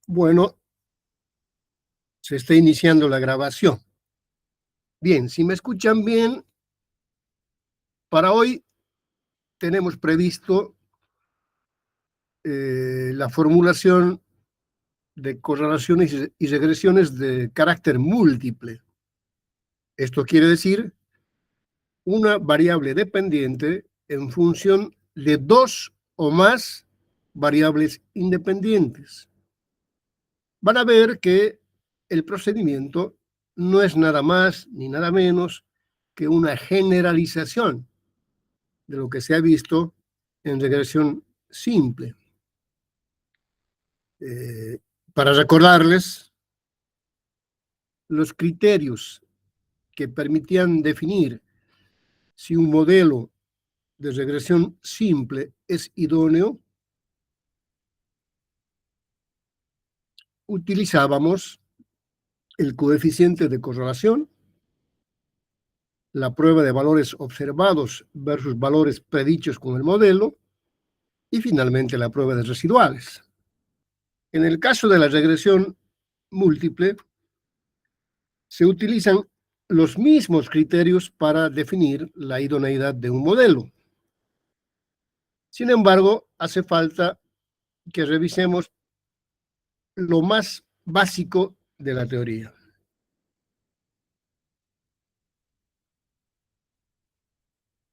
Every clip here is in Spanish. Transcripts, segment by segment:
Bueno, se está iniciando la grabación. Bien, si me escuchan bien, para hoy tenemos previsto la formulación de correlaciones y regresiones de carácter múltiple. Esto quiere decir una variable dependiente en función de dos o más variables independientes. Van a ver que el procedimiento no es nada más ni nada menos que una generalización de lo que se ha visto en regresión simple. Para recordarles, los criterios que permitían definir si un modelo de regresión simple es idóneo, utilizábamos el coeficiente de correlación, la prueba de valores observados versus valores predichos con el modelo, y finalmente la prueba de residuales. En el caso de la regresión múltiple, se utilizan los mismos criterios para definir la idoneidad de un modelo. Sin embargo, hace falta que revisemos lo más básico de la teoría.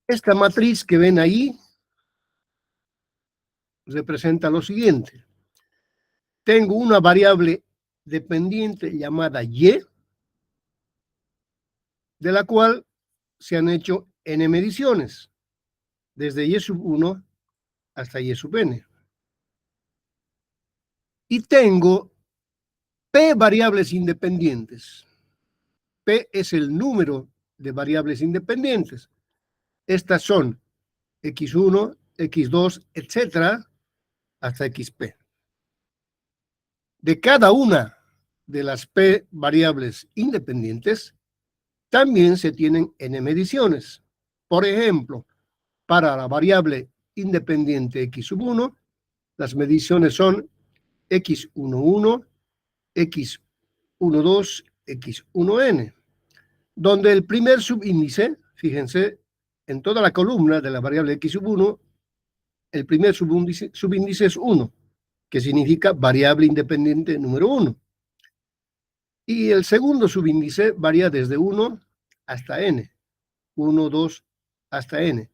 Esta matriz que ven ahí representa lo siguiente. Tengo una variable dependiente llamada Y, de la cual se han hecho n mediciones, desde Y sub 1 hasta Y sub n. Y tengo P variables independientes. P es el número de variables independientes. Estas son X1, X2, etcétera, hasta XP. De cada una de las P variables independientes, también se tienen n mediciones. Por ejemplo, para la variable independiente X sub 1, las mediciones son X11, X12, X1n, donde el primer subíndice, fíjense, en toda la columna de la variable X sub 1, el primer subíndice es 1, que significa variable independiente número 1. Y el segundo subíndice varía desde 1 hasta n, 1, 2, hasta n,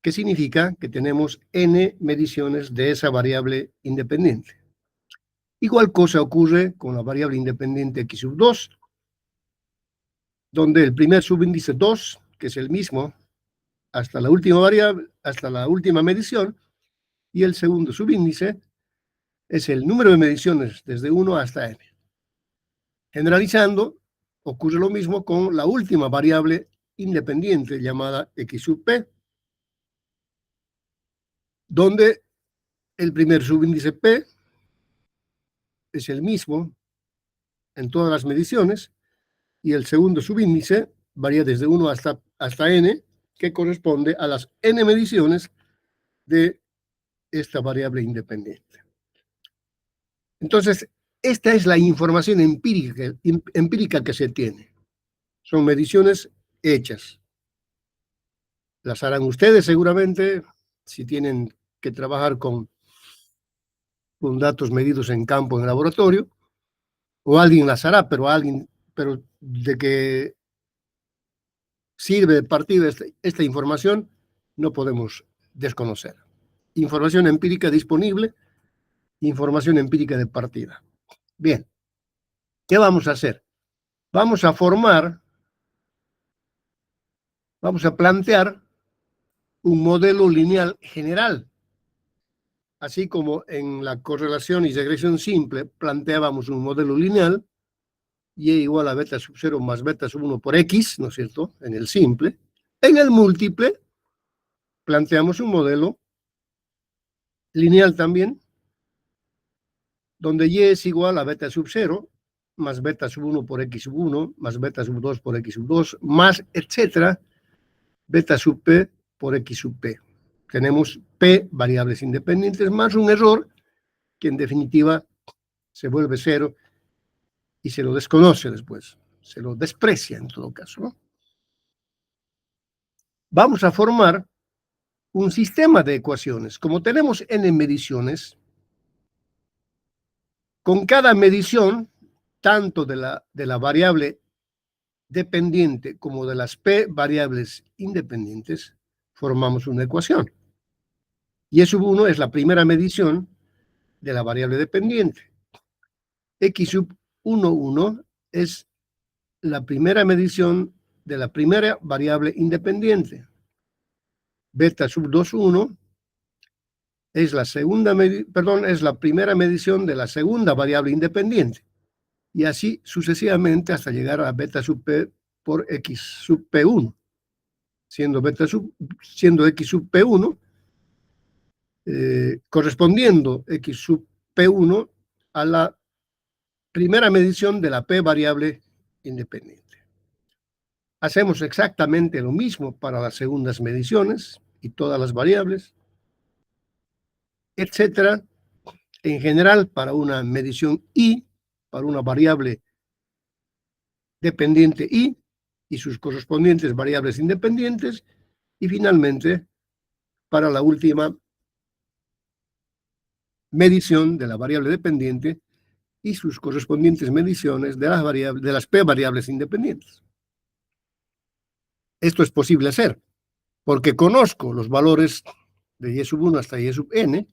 que significa que tenemos n mediciones de esa variable independiente. Igual cosa ocurre con la variable independiente X sub 2, donde el primer subíndice 2, que es el mismo hasta la última variable, hasta la última medición, y el segundo subíndice es el número de mediciones desde 1 hasta n. Generalizando, ocurre lo mismo con la última variable independiente llamada X sub p, donde el primer subíndice p es el mismo en todas las mediciones y el segundo subíndice varía desde 1 hasta n, que corresponde a las n mediciones de esta variable independiente. Entonces, esta es la información empírica que se tiene. Son mediciones hechas. Las harán ustedes seguramente si tienen que trabajar con datos medidos en campo, en el laboratorio, o alguien las hará, pero de que sirve de partida esta información, no podemos desconocer. Información empírica disponible, información empírica de partida. Bien, ¿qué vamos a hacer? Vamos a plantear un modelo lineal general. Así como en la correlación y regresión simple planteábamos un modelo lineal, y igual a beta sub 0 más beta sub 1 por X, ¿no es cierto?, en el simple. En el múltiple planteamos un modelo lineal también, donde Y es igual a beta sub 0 más beta sub 1 por X sub 1, más beta sub 2 por X sub 2, más, etcétera, beta sub P por X sub P. Tenemos P variables independientes más un error que en definitiva se vuelve cero y se lo desconoce después, se lo desprecia en todo caso, ¿no? Vamos a formar un sistema de ecuaciones. Como tenemos n mediciones, con cada medición, tanto de la variable dependiente como de las p variables independientes, formamos una ecuación. Y Y1 es la primera medición de la variable dependiente. X sub 1,1 es la primera medición de la primera variable independiente. Beta sub 2,1 es es la primera medición de la segunda variable independiente. Y así sucesivamente hasta llegar a beta sub p por x sub p1, siendo x sub p1 correspondiendo x sub p1 a la primera medición de la p variable independiente. Hacemos exactamente lo mismo para las segundas mediciones y todas las variables, etcétera. En general, para una medición y, para una variable dependiente y sus correspondientes variables independientes, y finalmente, para la última medición de la variable dependiente y sus correspondientes mediciones de las p variables independientes. Esto es posible hacer, porque conozco los valores de y sub 1 hasta y sub n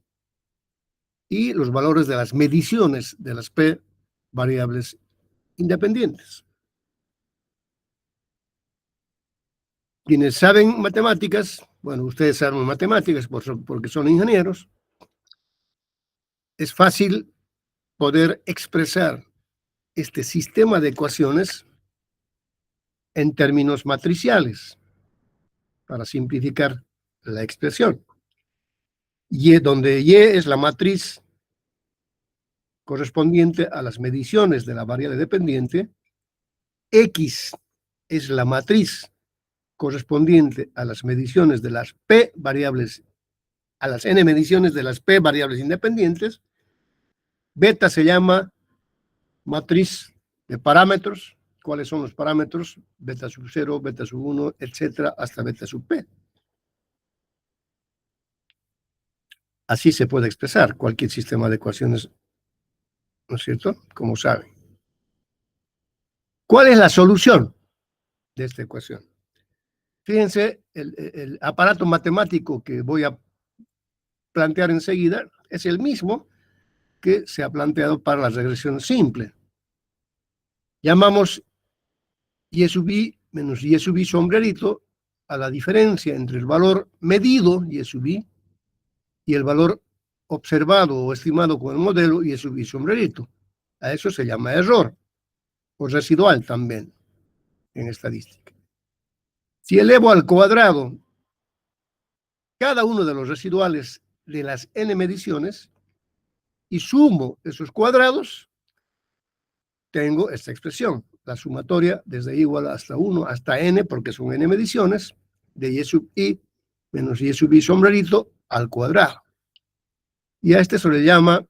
y los valores de las mediciones de las p variables independientes. Quienes saben matemáticas, bueno, ustedes saben matemáticas porque son ingenieros, es fácil poder expresar este sistema de ecuaciones en términos matriciales, para simplificar la expresión. Donde y es la matriz correspondiente a las mediciones de la variable dependiente, x es la matriz correspondiente a las mediciones de las p variables, a las n mediciones de las p variables independientes, beta se llama matriz de parámetros. ¿Cuáles son los parámetros? Beta sub 0, beta sub 1, etcétera, hasta beta sub p. Así se puede expresar cualquier sistema de ecuaciones, ¿no es cierto? Como saben. ¿Cuál es la solución de esta ecuación? Fíjense, el aparato matemático que voy a plantear enseguida es el mismo que se ha planteado para la regresión simple. Llamamos y sub i menos y sub i sombrerito a la diferencia entre el valor medido y sub i y el valor observado o estimado con el modelo y sub i sombrerito. A eso se llama error, o residual también en estadística. Si elevo al cuadrado cada uno de los residuales de las n mediciones y sumo esos cuadrados, tengo esta expresión, la sumatoria desde igual hasta 1 hasta n, porque son n mediciones, de y sub i menos y sub i sombrerito al cuadrado. Y a este se le llama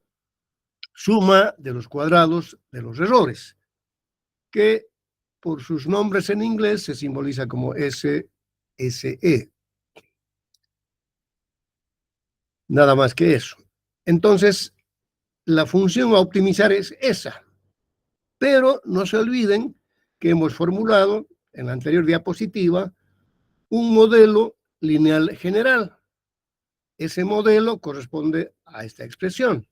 suma de los cuadrados de los errores, que por sus nombres en inglés se simboliza como SSE. Nada más que eso. Entonces, la función a optimizar es esa. Pero no se olviden que hemos formulado en la anterior diapositiva un modelo lineal general. Ese modelo corresponde a esta expresión.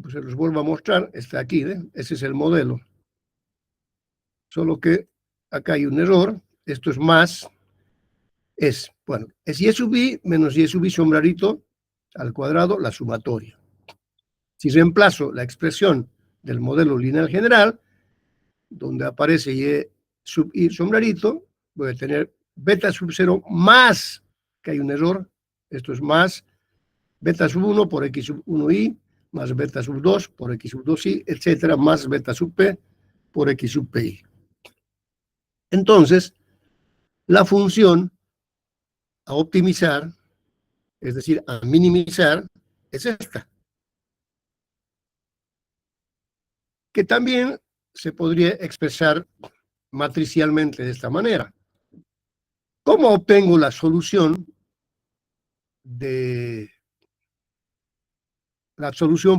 Pues se los vuelvo a mostrar, está aquí, ¿eh? Ese es el modelo. Solo que acá hay un error, esto es más, es y sub i menos y sub i sombrerito al cuadrado, la sumatoria. Si reemplazo la expresión del modelo lineal general, donde aparece y sub i sombrerito, voy a tener beta sub 0 más, que hay un error, esto es más, beta sub 1 por x sub 1i, más beta sub 2 por x sub 2i, etcétera, más beta sub p por x sub pi. Entonces, la función a optimizar, es decir, a minimizar, es esta. que también se podría expresar matricialmente de esta manera. ¿Cómo obtengo la solución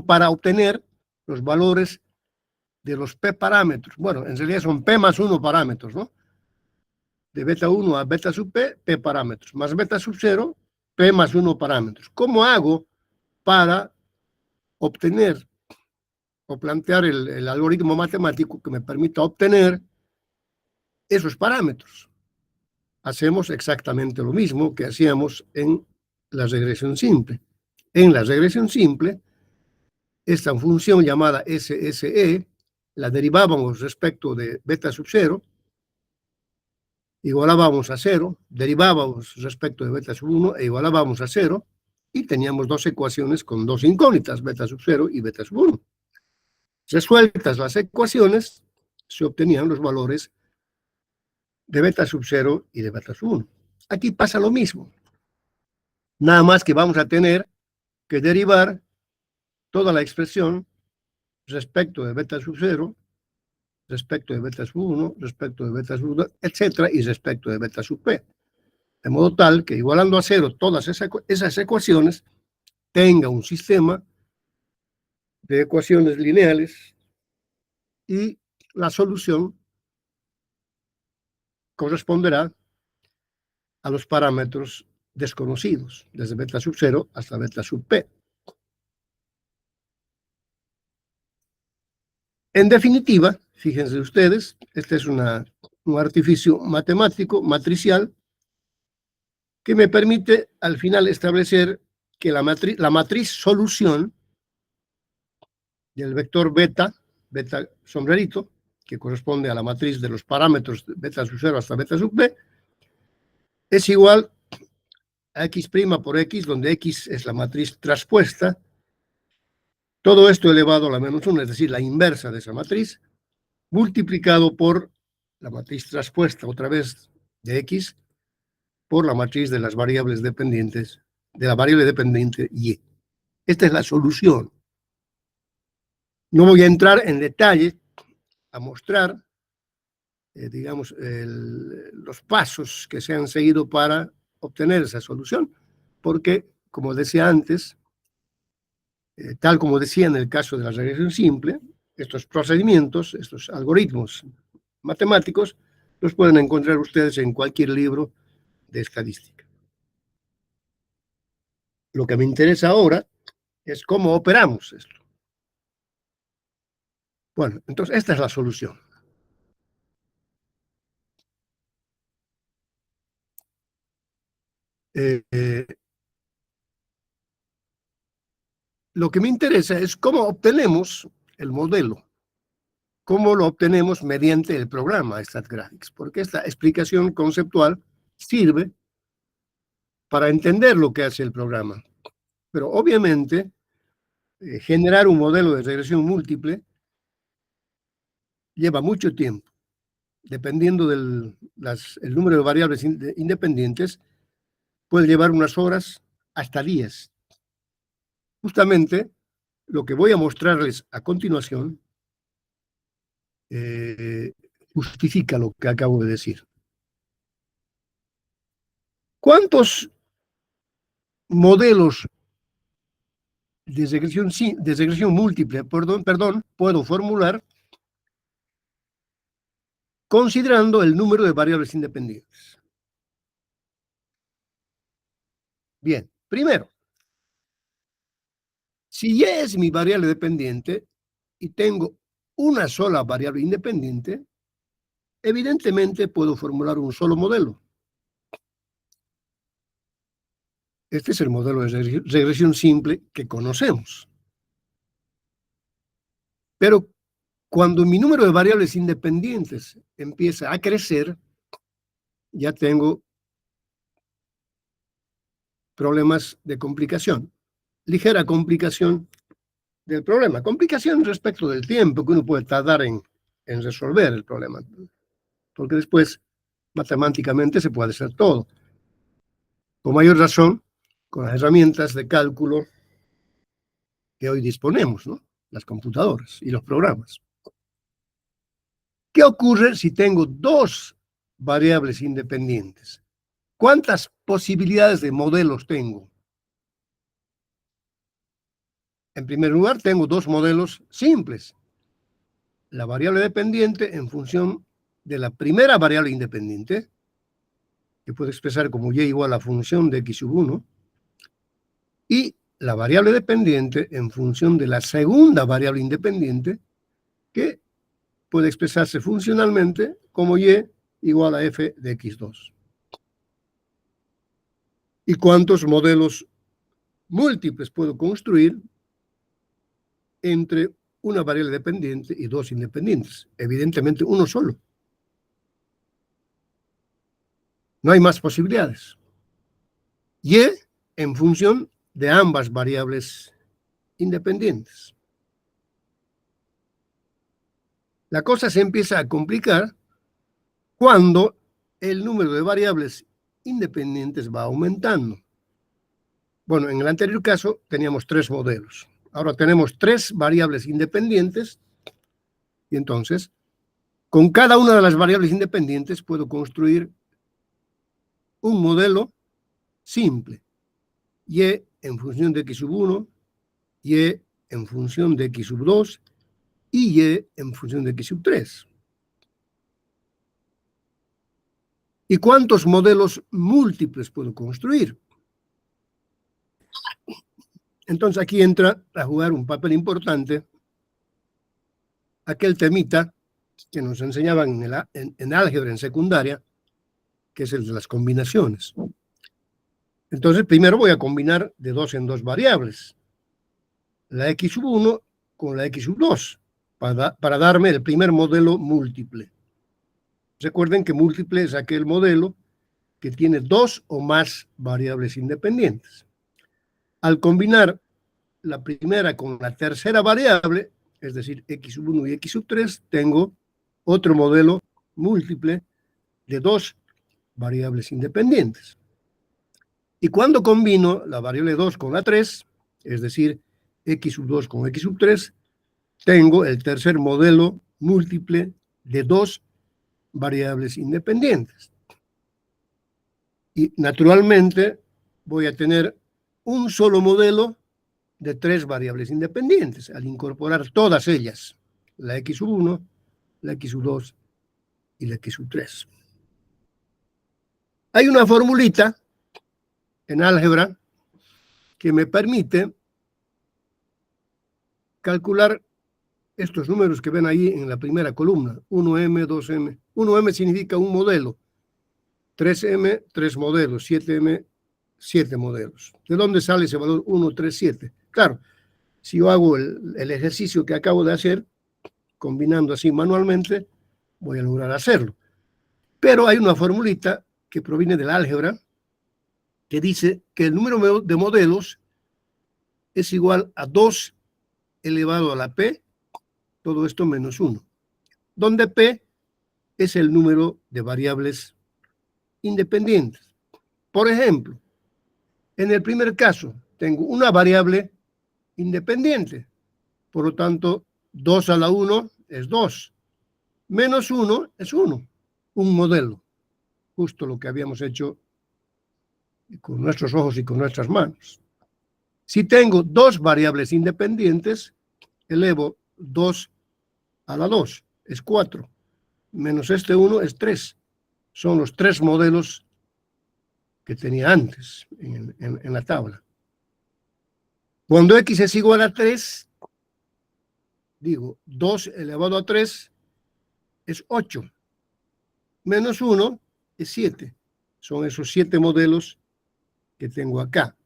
para obtener los valores de los P parámetros? Bueno, en realidad son P más 1 parámetros, ¿no? De beta 1 a beta sub P, P parámetros, más beta sub 0, P más 1 parámetros. ¿Cómo hago para obtener o plantear el algoritmo matemático que me permita obtener esos parámetros? Hacemos exactamente lo mismo que hacíamos en la regresión simple. En la regresión simple, esta función llamada SSE la derivábamos respecto de beta sub 0, igualábamos a 0, derivábamos respecto de beta sub 1 e igualábamos a 0, y teníamos dos ecuaciones con dos incógnitas, beta sub 0 y beta sub 1. Resueltas las ecuaciones, se obtenían los valores de beta sub 0 y de beta sub 1. Aquí pasa lo mismo, nada más que vamos a tener que derivar toda la expresión respecto de beta sub 0, respecto de beta sub 1, respecto de beta sub 2, etcétera, y respecto de beta sub P. De modo tal que igualando a 0 todas esas ecuaciones, tenga un sistema de ecuaciones lineales y la solución corresponderá a los parámetros desconocidos, desde beta sub 0 hasta beta sub P. En definitiva, fíjense ustedes, este es un artificio matemático, matricial, que me permite al final establecer que la matriz solución del vector beta sombrerito, que corresponde a la matriz de los parámetros de beta sub 0 hasta beta sub B, es igual a x' por x, donde x es la matriz traspuesta, todo esto elevado a la menos 1, es decir, la inversa de esa matriz, multiplicado por la matriz traspuesta otra vez de x, por la matriz de las variables dependientes, de la variable dependiente y. Esta es la solución. No voy a entrar en detalle a mostrar, digamos, los pasos que se han seguido para obtener esa solución, porque, como decía antes, tal como decía en el caso de la regresión simple, estos procedimientos, estos algoritmos matemáticos, los pueden encontrar ustedes en cualquier libro de estadística. Lo que me interesa ahora es cómo operamos esto. Bueno, entonces esta es la solución. Lo que me interesa es cómo obtenemos el modelo, cómo lo obtenemos mediante el programa StatGraphics, porque esta explicación conceptual sirve para entender lo que hace el programa. Pero obviamente, generar un modelo de regresión múltiple lleva mucho tiempo. Dependiendo del número de variables independientes, puede llevar unas horas hasta días. Justamente lo que voy a mostrarles a continuación justifica lo que acabo de decir. ¿Cuántos modelos de regresión múltiple, puedo formular considerando el número de variables independientes? Bien, primero, si Y es mi variable dependiente y tengo una sola variable independiente, evidentemente puedo formular un solo modelo. Este es el modelo de regresión simple que conocemos. Pero cuando mi número de variables independientes empieza a crecer, ya tengo problemas de complicación, ligera complicación del problema, complicación respecto del tiempo que uno puede tardar en resolver el problema, porque después matemáticamente se puede hacer todo. Con mayor razón, con las herramientas de cálculo que hoy disponemos, ¿no? Las computadoras y los programas. ¿Qué ocurre si tengo dos variables independientes? ¿Cuántas posibilidades de modelos tengo? En primer lugar, tengo dos modelos simples. La variable dependiente en función de la primera variable independiente, que puedo expresar como y igual a función de x sub 1, y la variable dependiente en función de la segunda variable independiente, que puede expresarse funcionalmente como y igual a f de x2. ¿Y cuántos modelos múltiples puedo construir entre una variable dependiente y dos independientes? Evidentemente uno solo. No hay más posibilidades. Y en función de ambas variables independientes. La cosa se empieza a complicar cuando el número de variables independientes va aumentando. Bueno, en el anterior caso teníamos tres modelos. Ahora tenemos tres variables independientes y entonces con cada una de las variables independientes puedo construir un modelo simple. Y en función de x sub 1, y en función de x sub 2 y en función de x sub 3. ¿Y cuántos modelos múltiples puedo construir? Entonces aquí entra a jugar un papel importante aquel temita que nos enseñaban en álgebra en secundaria, que es el de las combinaciones. Entonces primero voy a combinar de dos en dos variables, la x sub 1 con la x sub 2, para darme el primer modelo múltiple. Recuerden que múltiple es aquel modelo que tiene dos o más variables independientes. Al combinar la primera con la tercera variable, es decir, x sub 1 y x sub 3, tengo otro modelo múltiple de dos variables independientes. Y cuando combino la variable 2 con la 3, es decir, x sub 2 con x sub 3, tengo el tercer modelo múltiple de dos variables independientes. Y naturalmente voy a tener un solo modelo de tres variables independientes al incorporar todas ellas, la x sub 1, la x sub 2 y la x sub 3. Hay una formulita en álgebra que me permite calcular estos números que ven ahí en la primera columna, 1m, 2m. 1m significa un modelo, 3m, 3 modelos, 7m, 7 modelos. ¿De dónde sale ese valor 1, 3, 7? Claro, si yo hago el ejercicio que acabo de hacer, combinando así manualmente, voy a lograr hacerlo. Pero hay una formulita que proviene del álgebra que dice que el número de modelos es igual a 2 elevado a la p, todo esto menos 1, donde p es el número de variables independientes. Por ejemplo, en el primer caso tengo una variable independiente, por lo tanto 2 a la 1 es 2, menos 1 es 1, un modelo, justo lo que habíamos hecho con nuestros ojos y con nuestras manos. Si tengo dos variables independientes, elevo 2 a la 2, es 4, menos este 1 es 3. Son los tres modelos que tenía antes en la tabla. Cuando x es igual a 3, digo 2 elevado a 3 es 8, menos 1 es 7. Son esos 7 modelos que tengo acá.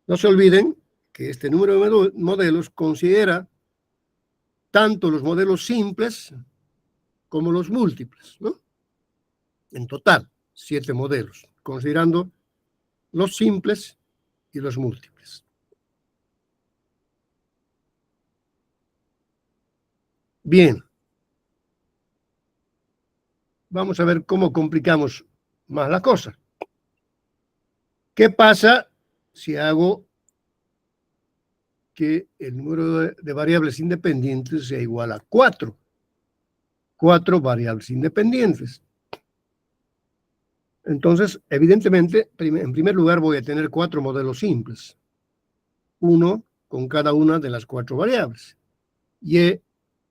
No se olviden que este número de modelos considera tanto los modelos simples como los múltiples, ¿no? En total, 7 modelos, considerando los simples y los múltiples. Bien. Vamos a ver cómo complicamos más la cosa. ¿Qué pasa si hago que el número de variables independientes sea igual a 4? 4 variables independientes. Entonces, evidentemente, en primer lugar voy a tener 4 modelos simples. Uno con cada una de las 4 variables. Y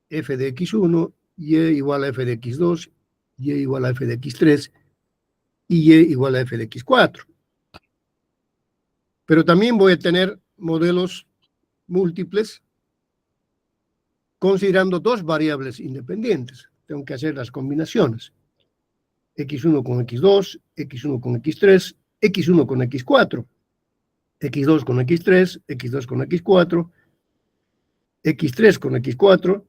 f de x1, y igual a f de x2, y igual a f de x3, y igual a f de x4. Pero también voy a tener modelos múltiples considerando 2 variables independientes. Tengo que hacer las combinaciones. x1 con x2, x1 con x3, x1 con x4, x2 con x3, x2 con x4, x3 con x4.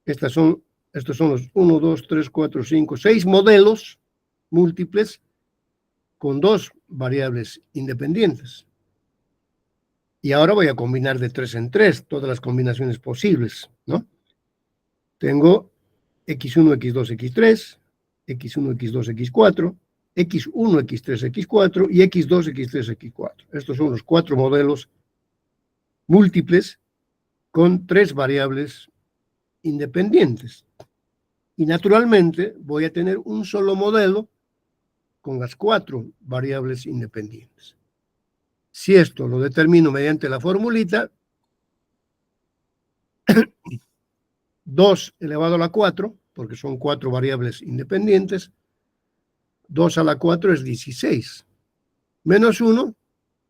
Estos son los 1, 2, 3, 4, 5, 6 modelos múltiples con 2 variables independientes. Y ahora voy a combinar de 3 en 3 todas las combinaciones posibles, ¿no? Tengo x1, x2, x3, x1, x2, x4, x1, x3, x4 y x2, x3, x4. Estos son los 4 modelos múltiples con 3 variables independientes. Y naturalmente voy a tener un solo modelo con las 4 variables independientes. Si esto lo determino mediante la formulita, 2 elevado a la 4, porque son 4 variables independientes, 2 a la 4 es 16. Menos 1,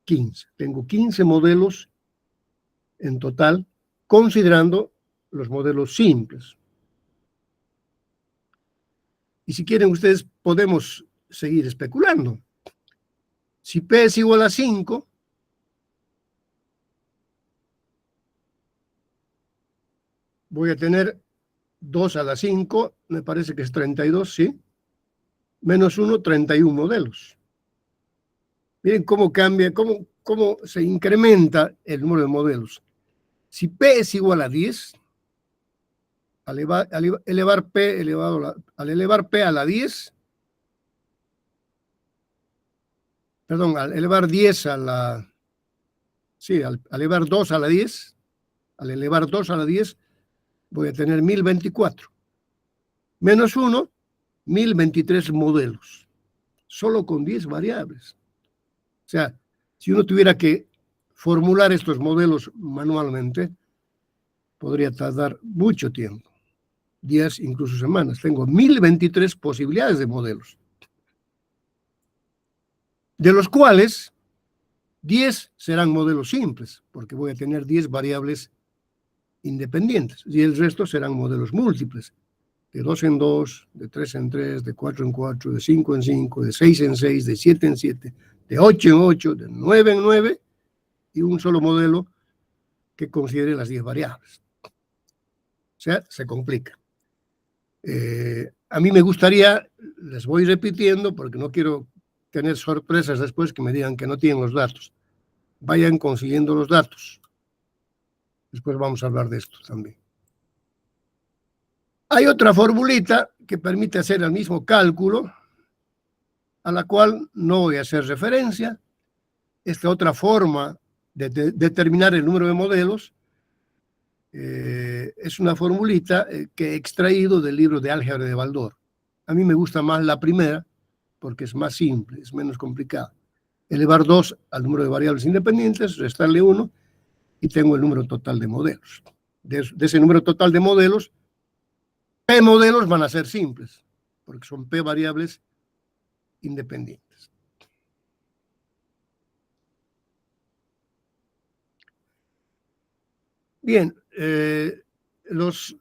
15. Tengo 15 modelos en total, considerando los modelos simples. Y si quieren ustedes, podemos seguir especulando. Si P es igual a 5, voy a tener 2 a la 5, me parece que es 32, ¿sí? Menos 1, 31 modelos. Miren cómo cambia, cómo se incrementa el número de modelos. Si P es igual a 10, al elevar P a la 10, perdón, al elevar 10 a la, sí, al elevar 2 a la 10, al elevar 2 a la 10, voy a tener 1024. Menos 1, 1023 modelos, solo con 10 variables. O sea, si uno tuviera que formular estos modelos manualmente, podría tardar mucho tiempo, días, incluso semanas. Tengo 1023 posibilidades de modelos, de los cuales 10 serán modelos simples, porque voy a tener 10 variables independientes, y el resto serán modelos múltiples, de 2 en 2, de 3 en 3, de 4 en 4, de 5 en 5, de 6 en 6, de 7 en 7, de 8 en 8, de 9 en 9, y un solo modelo que considere las 10 variables. O sea, se complica. A mí me gustaría, les voy repitiendo, porque no quiero tener sorpresas después que me digan que no tienen los datos. Vayan consiguiendo los datos. Después vamos a hablar de esto también. Hay otra formulita que permite hacer el mismo cálculo, a la cual no voy a hacer referencia. Esta otra forma de determinar el número de modelos es una formulita que he extraído del libro de álgebra de Baldor. A mí me gusta más la primera porque es más simple, es menos complicada. Elevar 2 al número de variables independientes, restarle 1 y tengo el número total de modelos. De ese número total de modelos, P modelos van a ser simples, porque son P variables independientes. Bien, los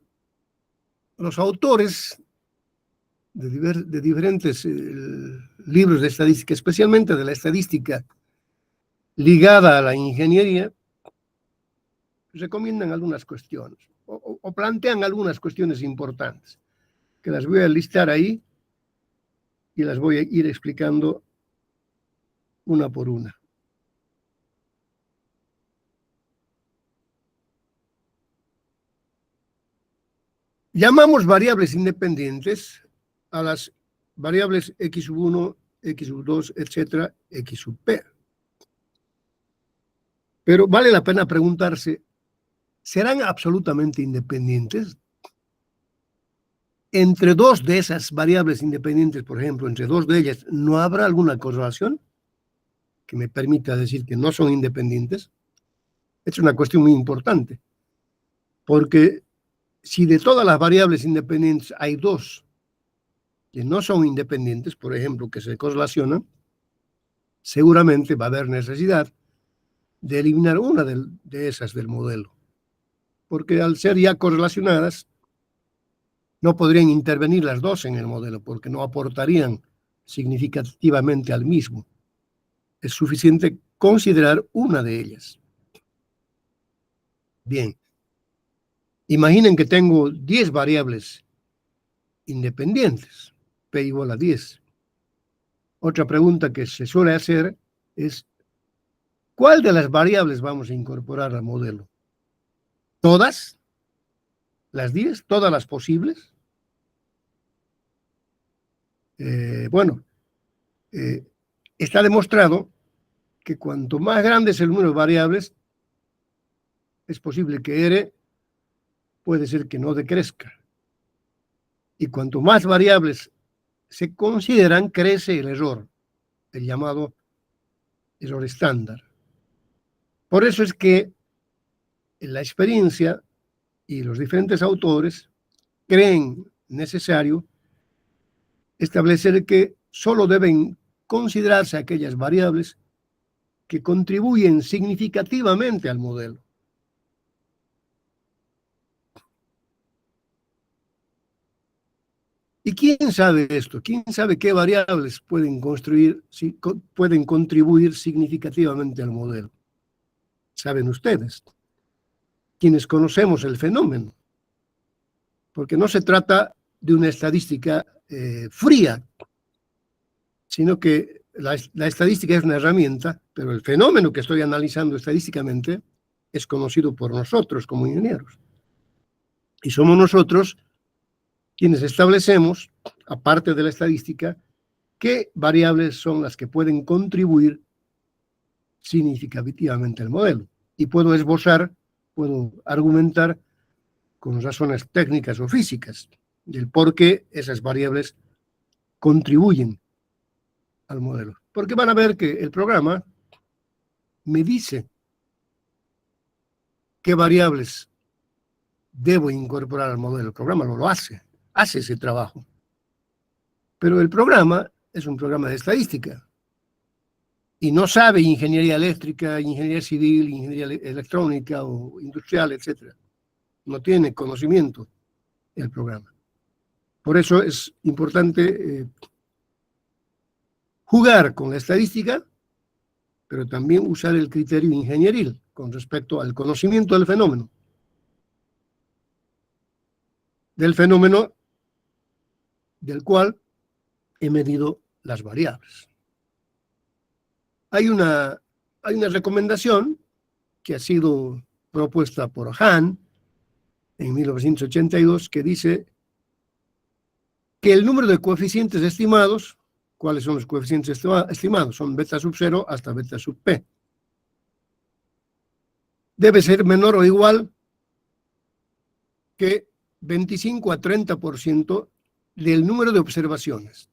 autores de diferentes libros de estadística, especialmente de la estadística ligada a la ingeniería, recomiendan algunas cuestiones o plantean algunas cuestiones importantes, que las voy a listar ahí y las voy a ir explicando una por una. Llamamos variables independientes a las variables x1, x2, etcétera, x sub p. Pero vale la pena preguntarse, ¿serán absolutamente independientes? entre dos de esas variables independientes, por ejemplo, entre dos de ellas, ¿no habrá alguna correlación que me permita decir que no son independientes? Es una cuestión muy importante, porque si de todas las variables independientes hay dos que no son independientes, por ejemplo, que se correlacionan, seguramente va a haber necesidad de eliminar una de esas del modelo, porque al ser ya correlacionadas, no podrían intervenir las dos en el modelo, porque no aportarían significativamente al mismo. Es suficiente considerar una de ellas. Bien, imaginen que tengo 10 variables independientes, P igual a 10. Otra pregunta que se suele hacer es, ¿cuál de las variables vamos a incorporar al modelo? ¿Todas? ¿Las 10? ¿Todas las posibles? Bueno, está demostrado que cuanto más grande es el número de variables, es posible que R puede ser que no decrezca. Y cuanto más variables se consideran, crece el error, el llamado error estándar. Por eso es que en la experiencia y los diferentes autores creen necesario establecer que solo deben considerarse aquellas variables que contribuyen significativamente al modelo. ¿Y quién sabe esto? ¿Quién sabe qué variables pueden contribuir significativamente al modelo? Saben ustedes, quienes conocemos el fenómeno, porque no se trata de una estadística fría, sino que la estadística es una herramienta, pero el fenómeno que estoy analizando estadísticamente es conocido por nosotros como ingenieros. Y somos nosotros quienes establecemos, aparte de la estadística, qué variables son las que pueden contribuir significativamente al modelo. Y puedo esbozar, puedo argumentar con razones técnicas o físicas del por qué esas variables contribuyen al modelo. Porque van a ver que el programa me dice qué variables debo incorporar al modelo. El programa no lo hace ese trabajo. Pero el programa es un programa de estadística y no sabe ingeniería eléctrica, ingeniería civil, ingeniería electrónica o industrial, etc. No tiene conocimiento el programa. Por eso es importante jugar con la estadística, pero también usar el criterio ingenieril con respecto al conocimiento del fenómeno del cual he medido las variables. Hay una recomendación que ha sido propuesta por Hahn en 1982 que dice que el número de coeficientes estimados, ¿cuáles son los coeficientes estimados? Son beta sub 0 hasta beta sub p. Debe ser menor o igual que 25 a 30% del número de observaciones.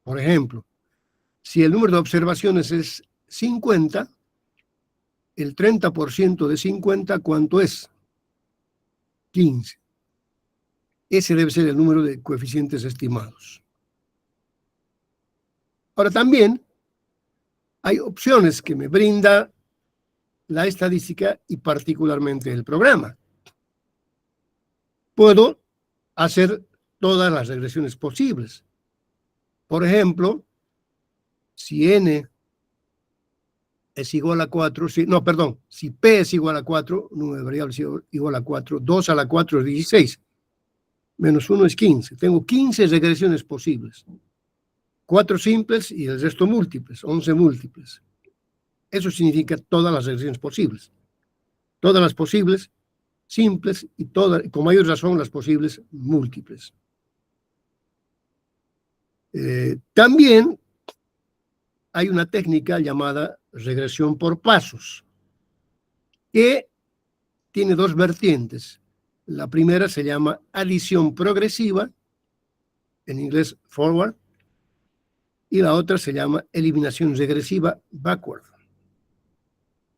Por ejemplo, si el número de observaciones es 50, el 30% de 50, ¿cuánto es? 15. Ese debe ser el número de coeficientes estimados. Ahora también hay opciones que me brinda la estadística y particularmente el programa. Puedo hacer todas las regresiones posibles. Por ejemplo, si n es igual a 4, si p es igual a 4, número de variables igual a 4, 2 a la 4 es 16, menos 1 es 15. Tengo 15 regresiones posibles. 4 simples y el resto múltiples, 11 múltiples. Eso significa todas las regresiones posibles. Todas las posibles simples y con mayor razón las posibles múltiples. También hay una técnica llamada regresión por pasos, que tiene dos vertientes. La primera se llama adición progresiva, en inglés forward, y la otra se llama eliminación regresiva, backward.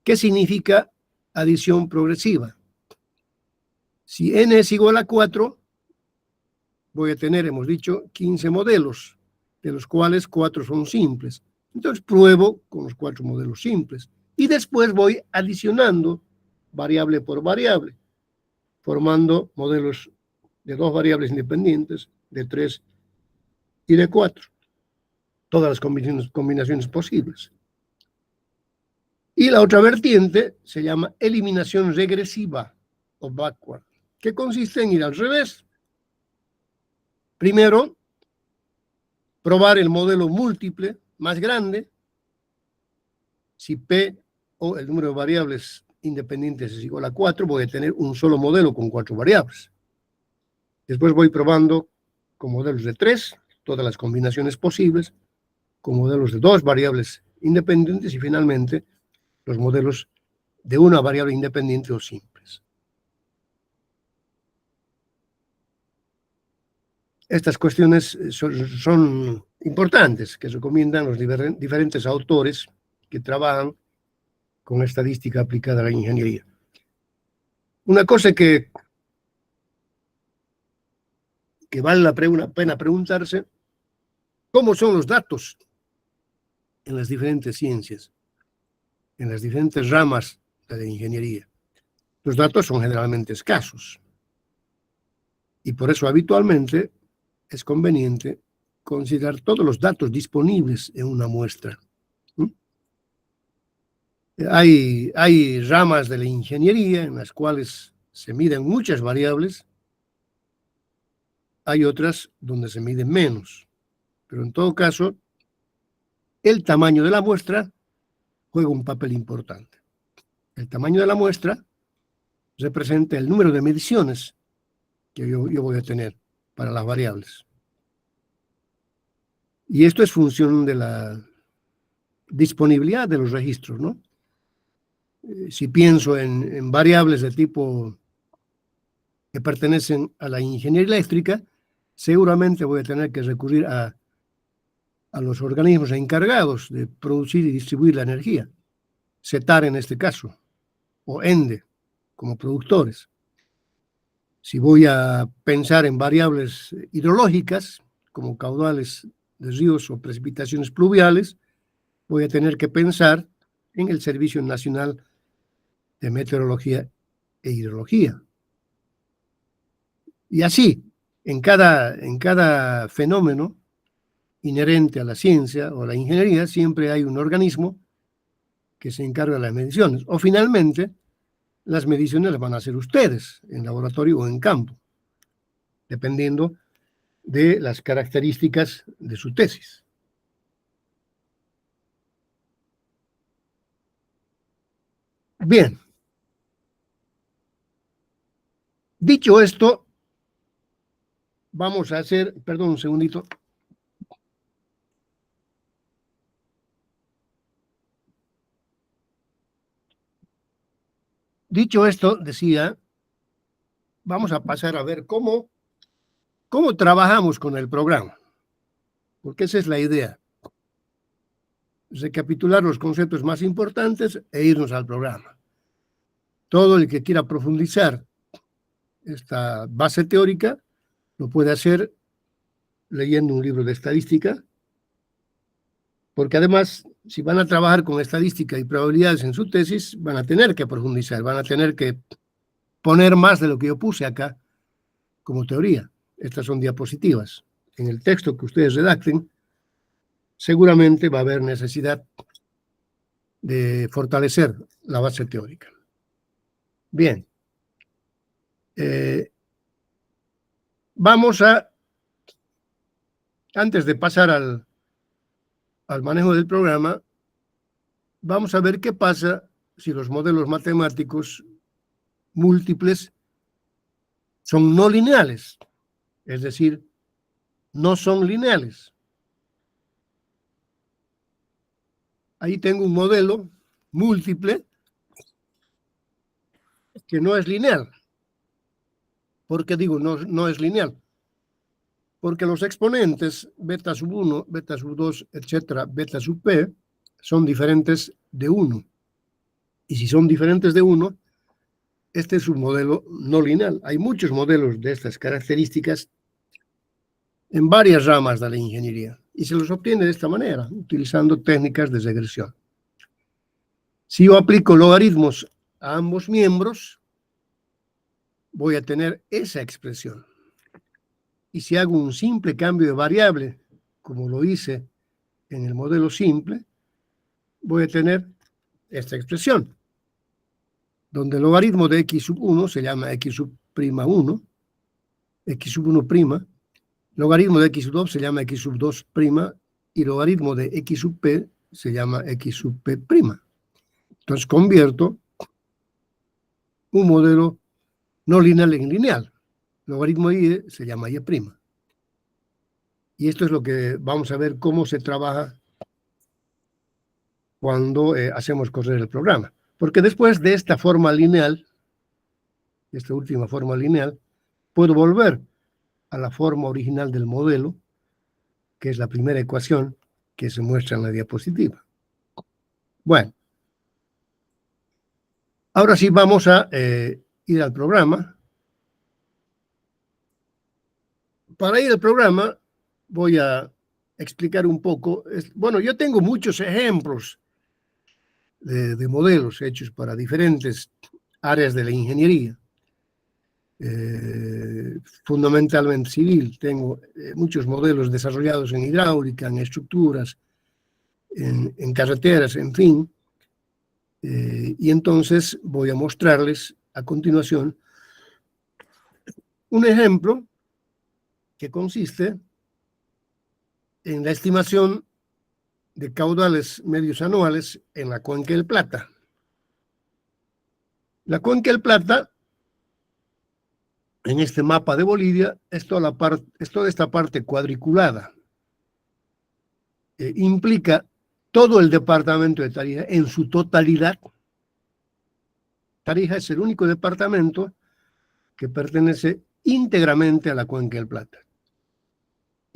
¿Qué significa adición progresiva? Si n es igual a 4, voy a tener, hemos dicho, 15 modelos, de los cuales 4 son simples. Entonces pruebo con los 4 modelos simples. Y después voy adicionando variable por variable, formando modelos de 2 variables independientes, de 3 y de 4. Todas las combinaciones posibles. Y la otra vertiente se llama eliminación regresiva o backward, que consiste en ir al revés. Primero, probar el modelo múltiple más grande. Si P o el número de variables independientes es igual a 4, voy a tener un solo modelo con 4 variables. Después voy probando con modelos de 3, todas las combinaciones posibles, con modelos de 2 variables independientes y finalmente los modelos de una variable independiente o simples. Estas cuestiones son importantes, que recomiendan los diferentes autores que trabajan con estadística aplicada a la ingeniería. Una cosa que vale la pena preguntarse, ¿cómo son los datos en las diferentes ciencias, en las diferentes ramas de la ingeniería? Los datos son generalmente escasos y por eso habitualmente es conveniente considerar todos los datos disponibles en una muestra. Hay ramas de la ingeniería en las cuales se miden muchas variables, hay otras donde se miden menos, pero en todo caso, el tamaño de la muestra juega un papel importante. El tamaño de la muestra representa el número de mediciones que yo voy a tener para las variables. Y esto es función de la disponibilidad de los registros, ¿no? Si pienso en variables de tipo que pertenecen a la ingeniería eléctrica, seguramente voy a tener que recurrir a los organismos encargados de producir y distribuir la energía, CETAR en este caso, o ENDE como productores. Si voy a pensar en variables hidrológicas, como caudales de ríos o precipitaciones pluviales, voy a tener que pensar en el Servicio Nacional de Meteorología e Hidrología. Y así, en cada fenómeno inherente a la ciencia o a la ingeniería, siempre hay un organismo que se encarga de las mediciones. O finalmente, las mediciones las van a hacer ustedes, en laboratorio o en campo, dependiendo de las características de su tesis. Bien. Dicho esto, vamos a hacer, perdón un segundito. Dicho esto, decía, vamos a pasar a ver cómo trabajamos con el programa, porque esa es la idea. Recapitular los conceptos más importantes e irnos al programa. Todo el que quiera profundizar esta base teórica lo puede hacer leyendo un libro de estadística, porque además, si van a trabajar con estadística y probabilidades en su tesis, van a tener que profundizar, van a tener que poner más de lo que yo puse acá como teoría. Estas son diapositivas. En el texto que ustedes redacten, seguramente va a haber necesidad de fortalecer la base teórica. Bien. Vamos a, antes de pasar al manejo del programa, vamos a ver qué pasa si los modelos matemáticos múltiples son no lineales, es decir, no son lineales. Ahí tengo un modelo múltiple que no es lineal. ¿Por qué digo no es lineal? Porque los exponentes beta sub 1, beta sub 2, etcétera, beta sub p, son diferentes de 1. Y si son diferentes de 1, este es un modelo no lineal. Hay muchos modelos de estas características en varias ramas de la ingeniería y se los obtiene de esta manera, utilizando técnicas de regresión. Si yo aplico logaritmos a ambos miembros, voy a tener esa expresión. Y si hago un simple cambio de variable, como lo hice en el modelo simple, voy a tener esta expresión, donde el logaritmo de x sub 1 se llama x sub prima 1, x sub 1 prima, logaritmo de x sub 2 se llama x sub 2 prima, y logaritmo de x sub p se llama x sub p prima. Entonces convierto un modelo no lineal en lineal. Logaritmo de y se llama y prima. Y esto es lo que vamos a ver cómo se trabaja cuando hacemos correr el programa. Porque después de esta forma lineal, esta última forma lineal, puedo volver a la forma original del modelo, que es la primera ecuación que se muestra en la diapositiva. Bueno, ahora sí vamos a ir al programa. Para ir al programa voy a explicar un poco. Bueno, yo tengo muchos ejemplos de modelos hechos para diferentes áreas de la ingeniería, fundamentalmente civil. Tengo muchos modelos desarrollados en hidráulica, en estructuras, en carreteras, en fin. Y entonces voy a mostrarles a continuación un ejemplo que consiste en la estimación de caudales medios anuales en la Cuenca del Plata. La Cuenca del Plata, en este mapa de Bolivia, es toda esta parte cuadriculada. Implica todo el departamento de Tarija en su totalidad. Tarija es el único departamento que pertenece íntegramente a la Cuenca del Plata.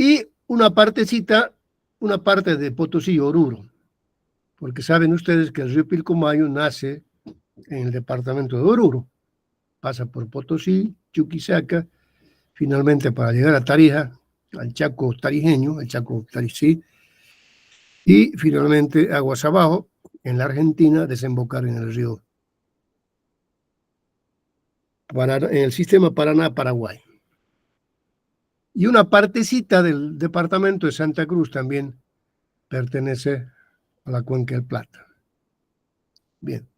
Y una partecita, una parte de Potosí y Oruro, porque saben ustedes que el río Pilcomayo nace en el departamento de Oruro, pasa por Potosí, Chuquisaca, finalmente para llegar a Tarija, al Chaco tarijeño, el Chaco Taricí, y finalmente aguas abajo, en la Argentina, desembocar en el río en el sistema Paraná-Paraguay. Y una partecita del departamento de Santa Cruz también pertenece a la Cuenca del Plata. Bien.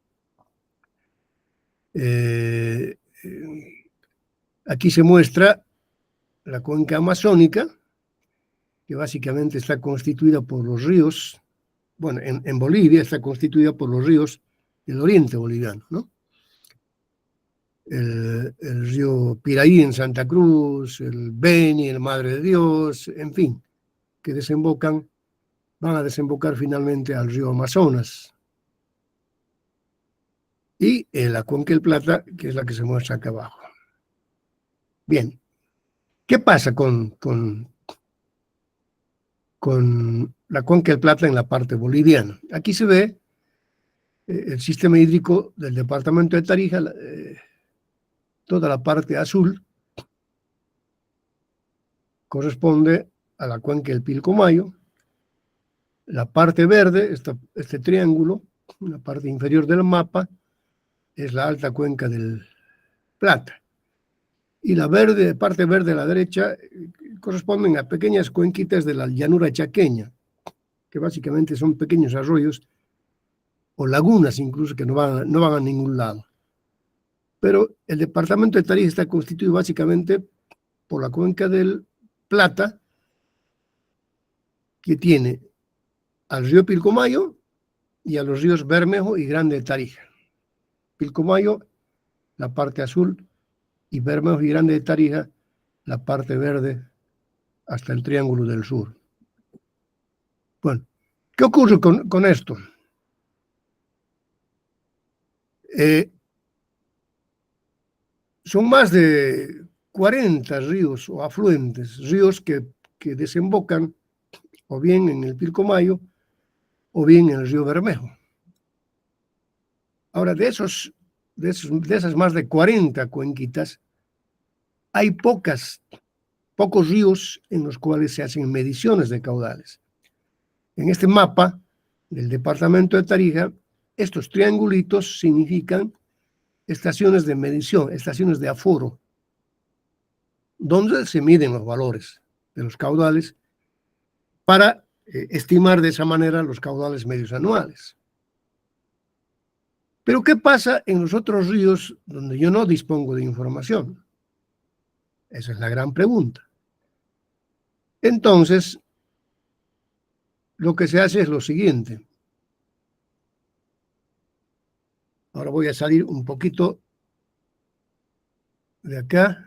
Aquí se muestra la cuenca amazónica, que básicamente está constituida por los ríos, bueno, en Bolivia está constituida por los ríos del oriente boliviano, ¿no? El río Piraí en Santa Cruz, el Beni, el Madre de Dios, en fin, que van a desembocar finalmente al río Amazonas. Y la Cuenca del Plata, que es la que se muestra acá abajo. Bien, ¿qué pasa con la Cuenca del Plata en la parte boliviana? Aquí se ve el sistema hídrico del departamento de Tarija, toda la parte azul corresponde a la cuenca del Pilcomayo, la parte verde, este triángulo, la parte inferior del mapa, es la alta cuenca del Plata. Y la parte verde a la derecha corresponden a pequeñas cuenquitas de la llanura chaqueña, que básicamente son pequeños arroyos o lagunas incluso que no van a ningún lado. Pero el departamento de Tarija está constituido básicamente por la cuenca del Plata, que tiene al río Pilcomayo y a los ríos Bermejo y Grande de Tarija. Pilcomayo, la parte azul, y Bermejo y Grande de Tarija, la parte verde, hasta el Triángulo del Sur. Bueno, ¿qué ocurre con esto? Son más de 40 ríos o afluentes, ríos que desembocan o bien en el Pilcomayo o bien en el río Bermejo. Ahora, de esas más de 40 cuenquitas, hay pocos ríos en los cuales se hacen mediciones de caudales. En este mapa del departamento de Tarija, estos triangulitos significan estaciones de medición, estaciones de aforo, donde se miden los valores de los caudales para estimar de esa manera los caudales medios anuales. Pero ¿qué pasa en los otros ríos donde yo no dispongo de información? Esa es la gran pregunta. Entonces, lo que se hace es lo siguiente. Ahora voy a salir un poquito de acá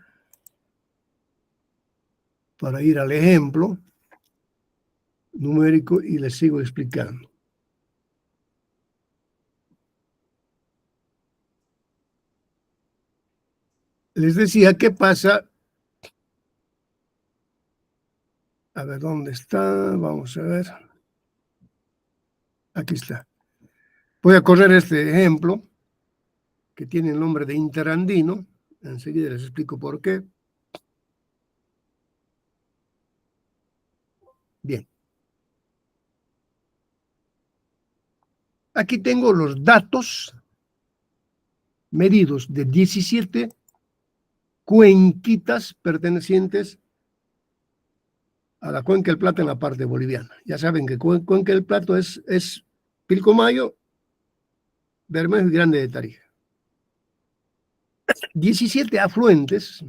para ir al ejemplo numérico y les sigo explicando. Les decía, ¿qué pasa? A ver, ¿dónde está? Vamos a ver. Aquí está. Voy a correr este ejemplo, que tiene el nombre de interandino. Enseguida les explico por qué. Bien. Aquí tengo los datos medidos de 17 cuenquitas pertenecientes a la Cuenca del Plata en la parte boliviana. Ya saben que Cuenca del Plata es Pilcomayo, Bermejo y Grande de Tarija. 17 afluentes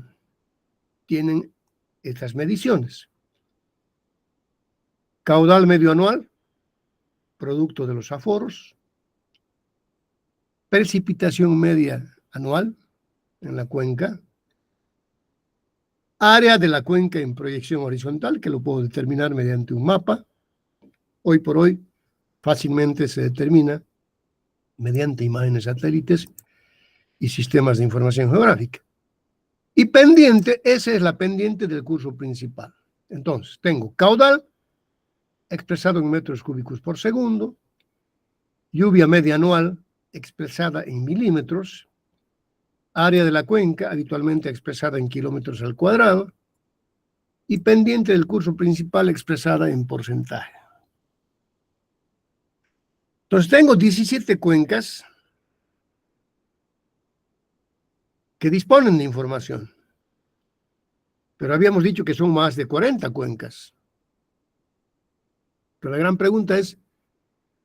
tienen estas mediciones. Caudal medio anual, producto de los aforos. Precipitación media anual en la cuenca. Área de la cuenca en proyección horizontal, que lo puedo determinar mediante un mapa. Hoy por hoy fácilmente se determina mediante imágenes satélites y sistemas de información geográfica. Y pendiente, esa es la pendiente del curso principal. Entonces, tengo caudal expresado en metros cúbicos por segundo, lluvia media anual expresada en milímetros, área de la cuenca habitualmente expresada en kilómetros al cuadrado, y pendiente del curso principal expresada en porcentaje. Entonces tengo 17 cuencas que disponen de información, pero habíamos dicho que son más de 40 cuencas. Pero la gran pregunta es,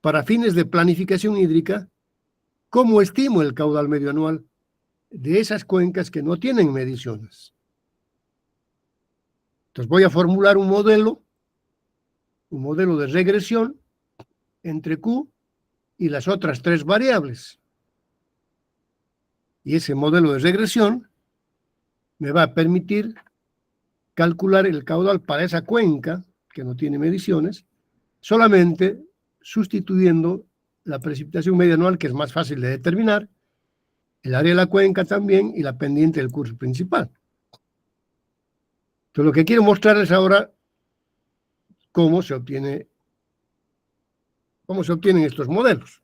para fines de planificación hídrica, ¿cómo estimo el caudal medio anual de esas cuencas que no tienen mediciones? Entonces voy a formular un modelo de regresión entre Q y las otras 3 variables. Y ese modelo de regresión me va a permitir calcular el caudal para esa cuenca que no tiene mediciones, solamente sustituyendo la precipitación media anual, que es más fácil de determinar, el área de la cuenca también y la pendiente del curso principal. Entonces, lo que quiero mostrarles ahora cómo se obtienen estos modelos.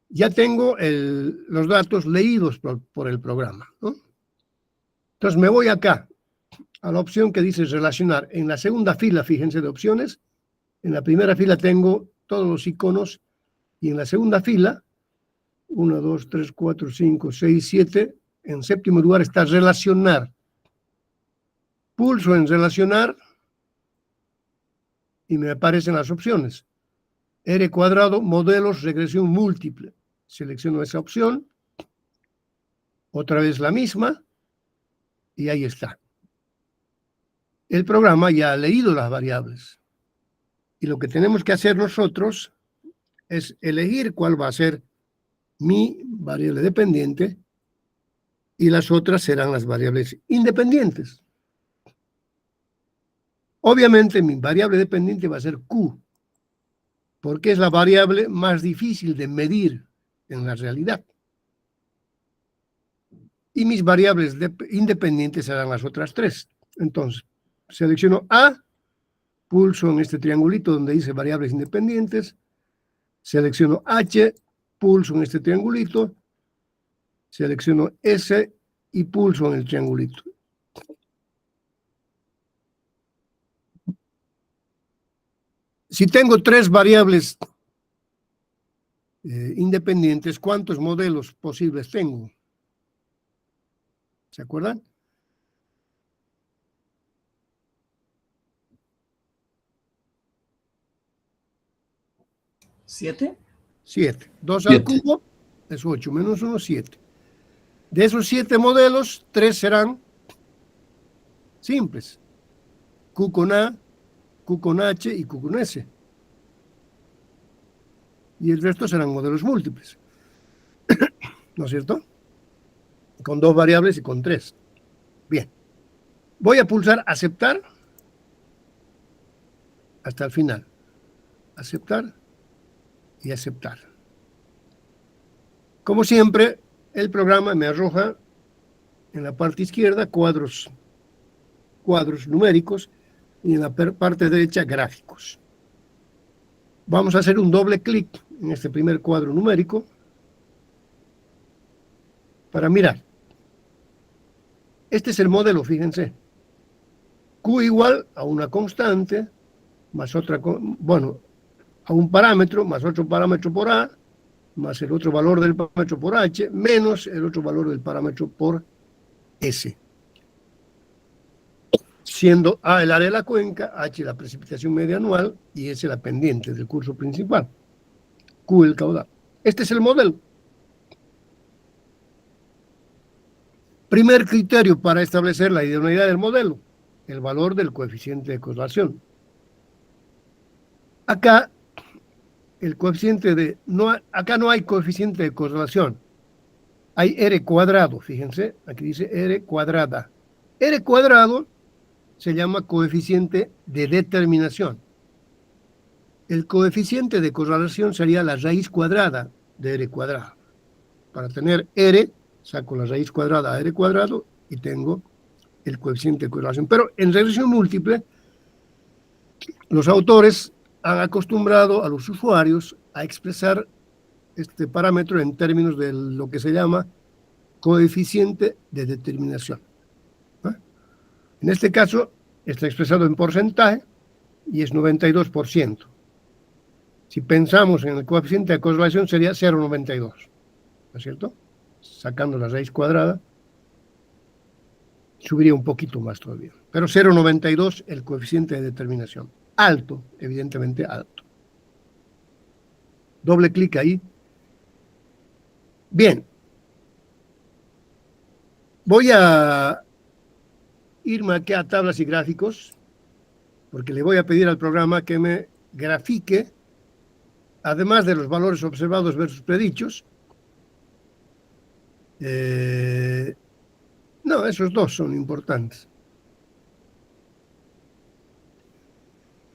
Ya tengo los datos leídos por el programa, ¿no? Entonces me voy acá a la opción que dice relacionar. En la segunda fila, fíjense, de opciones, en la primera fila tengo todos los iconos y en la segunda fila, 1, 2, 3, 4, 5, 6, 7, en séptimo lugar está relacionar. Pulso en relacionar y me aparecen las opciones. R cuadrado, modelos, regresión múltiple. Selecciono esa opción, otra vez la misma, y ahí está. El programa ya ha leído las variables. Y lo que tenemos que hacer nosotros es elegir cuál va a ser mi variable dependiente y las otras serán las variables independientes. Obviamente mi variable dependiente va a ser Q, porque es la variable más difícil de medir en la realidad. y mis variables independientes serán las otras 3. Entonces, selecciono A, pulso en este triangulito donde dice variables independientes, selecciono H, pulso en este triangulito, selecciono S y pulso en el triangulito. Si tengo 3 variables independientes, ¿cuántos modelos posibles tengo? ¿Se acuerdan? ¿7? 7. 2 al cubo es 8, menos 1, 7. De esos 7 modelos, 3 serán simples. Q con A, Q con H y Q con S. Y el resto serán modelos múltiples. ¿No es cierto? Con 2 variables y con 3. Bien. Voy a pulsar aceptar hasta el final. Aceptar y aceptar. Como siempre, el programa me arroja en la parte izquierda cuadros numéricos y en la parte derecha gráficos. Vamos a hacer un doble clic en este primer cuadro numérico para mirar. Este es el modelo, fíjense. Q igual a una constante, más otra, bueno, a un parámetro, más otro parámetro por A, más el otro valor del parámetro por H, menos el otro valor del parámetro por S. Siendo A el área de la cuenca, H la precipitación media anual y S la pendiente del curso principal. Q el caudal. Este es el modelo. Primer criterio para establecer la idoneidad del modelo, el valor del coeficiente de correlación. Acá, el coeficiente de, acá no hay coeficiente de correlación. Hay R cuadrado, fíjense, aquí dice R cuadrada. R cuadrado se llama coeficiente de determinación. El coeficiente de correlación sería la raíz cuadrada de R cuadrado. Para tener R, saco la raíz cuadrada a R cuadrado y tengo el coeficiente de correlación. Pero en regresión múltiple, los autores han acostumbrado a los usuarios a expresar este parámetro en términos de lo que se llama coeficiente de determinación. En este caso, está expresado en porcentaje y es 92%. Si pensamos en el coeficiente de correlación, sería 0,92. ¿No es cierto? Sacando la raíz cuadrada, subiría un poquito más todavía. Pero 0,92 el coeficiente de determinación. Alto, evidentemente alto. Doble clic ahí. Bien. Voy a irme aquí a tablas y gráficos, porque le voy a pedir al programa que me grafique, además de los valores observados versus predichos. No, esos dos son importantes.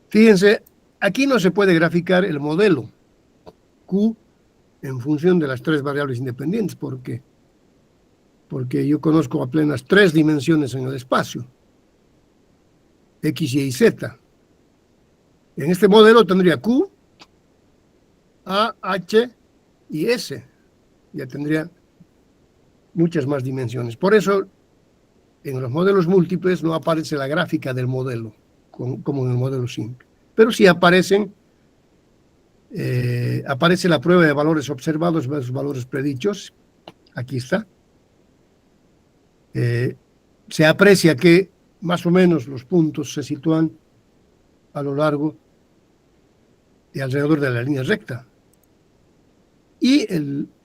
Fíjense, aquí no se puede graficar el modelo Q en función de las 3 variables independientes. ¿Por qué? Porque yo conozco apenas 3 dimensiones en el espacio, X, Y y Z. En este modelo tendría Q, A, H y S. Ya tendría muchas más dimensiones. Por eso, en los modelos múltiples no aparece la gráfica del modelo, como en el modelo simple. Pero sí aparece la prueba de valores observados versus valores predichos. Aquí está. Se aprecia que más o menos los puntos se sitúan a lo largo y alrededor de la línea recta. Y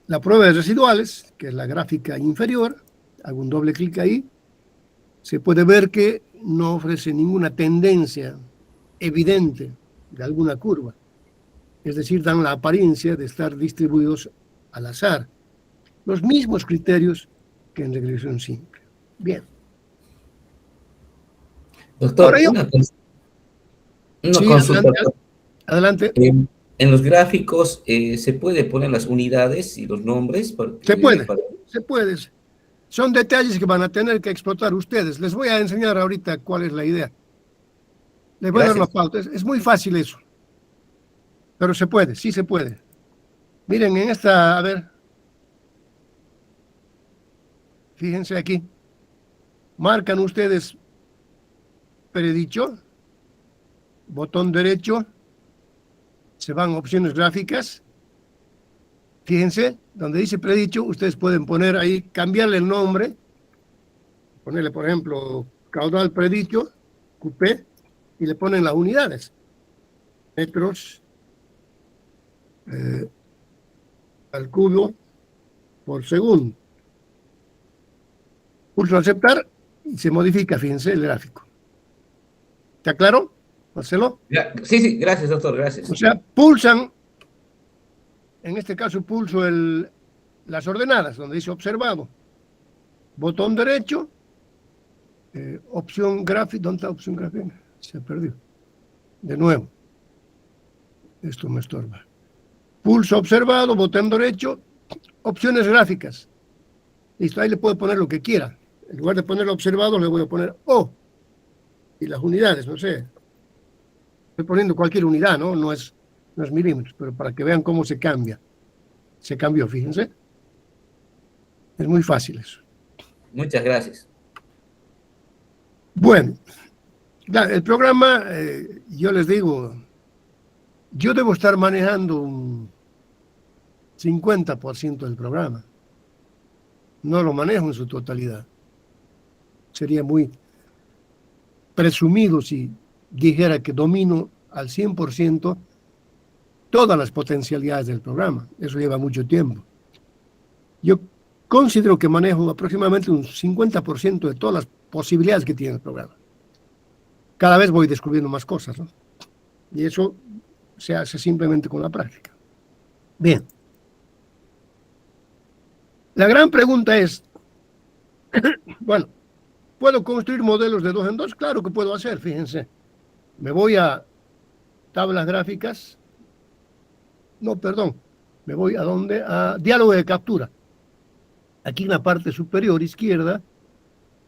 la prueba de residuales, que es la gráfica inferior, hago un doble clic ahí, se puede ver que no ofrece ninguna tendencia evidente de alguna curva. Es decir, dan la apariencia de estar distribuidos al azar. Los mismos criterios que en regresión simple. Bien. Doctor, una consulta. Adelante. En los gráficos, ¿se puede poner las unidades y los nombres? Se puede. Son detalles que van a tener que explotar ustedes. Les voy a enseñar ahorita cuál es la idea. Les voy a dar la Gracias. pauta. Es muy fácil eso. Pero se puede, sí se puede. Miren, en esta, a ver. Fíjense aquí. Marcan ustedes predicho, botón derecho, se van a opciones gráficas. Fíjense, donde dice predicho, ustedes pueden poner ahí, cambiarle el nombre, ponerle, por ejemplo, caudal predicho, QP, y le ponen las unidades. Metros al cubo por segundo. Pulso aceptar y se modifica, fíjense, el gráfico. ¿Está claro, Marcelo? Sí, sí, gracias, doctor, gracias. O sea, pulsan, en este caso pulso las ordenadas, donde dice observado. Botón derecho, opción gráfica. ¿Dónde está opción gráfica? Se perdió. De nuevo. Esto me estorba. Pulso observado, botón derecho, opciones gráficas. Listo, ahí le puedo poner lo que quiera. En lugar de poner observado, le voy a poner O. Y las unidades, no sé. Estoy poniendo cualquier unidad, ¿no? No es milímetros, pero para que vean cómo se cambia. Se cambió, fíjense. Es muy fácil eso. Muchas gracias. Bueno, el programa, yo les digo, yo debo estar manejando un 50% del programa. No lo manejo en su totalidad. Sería muy presumido si dijera que domino al 100% todas las potencialidades del programa. Eso lleva mucho tiempo. Yo considero que manejo aproximadamente un 50% de todas las posibilidades que tiene el programa. Cada vez voy descubriendo más cosas, ¿no? Y eso se hace simplemente con la práctica. Bien. La gran pregunta es, bueno, ¿puedo construir modelos de 2 en 2? Claro que puedo hacer, fíjense. Me voy a tablas gráficas. No, perdón. Me voy a dónde? A diálogo de captura. Aquí en la parte superior izquierda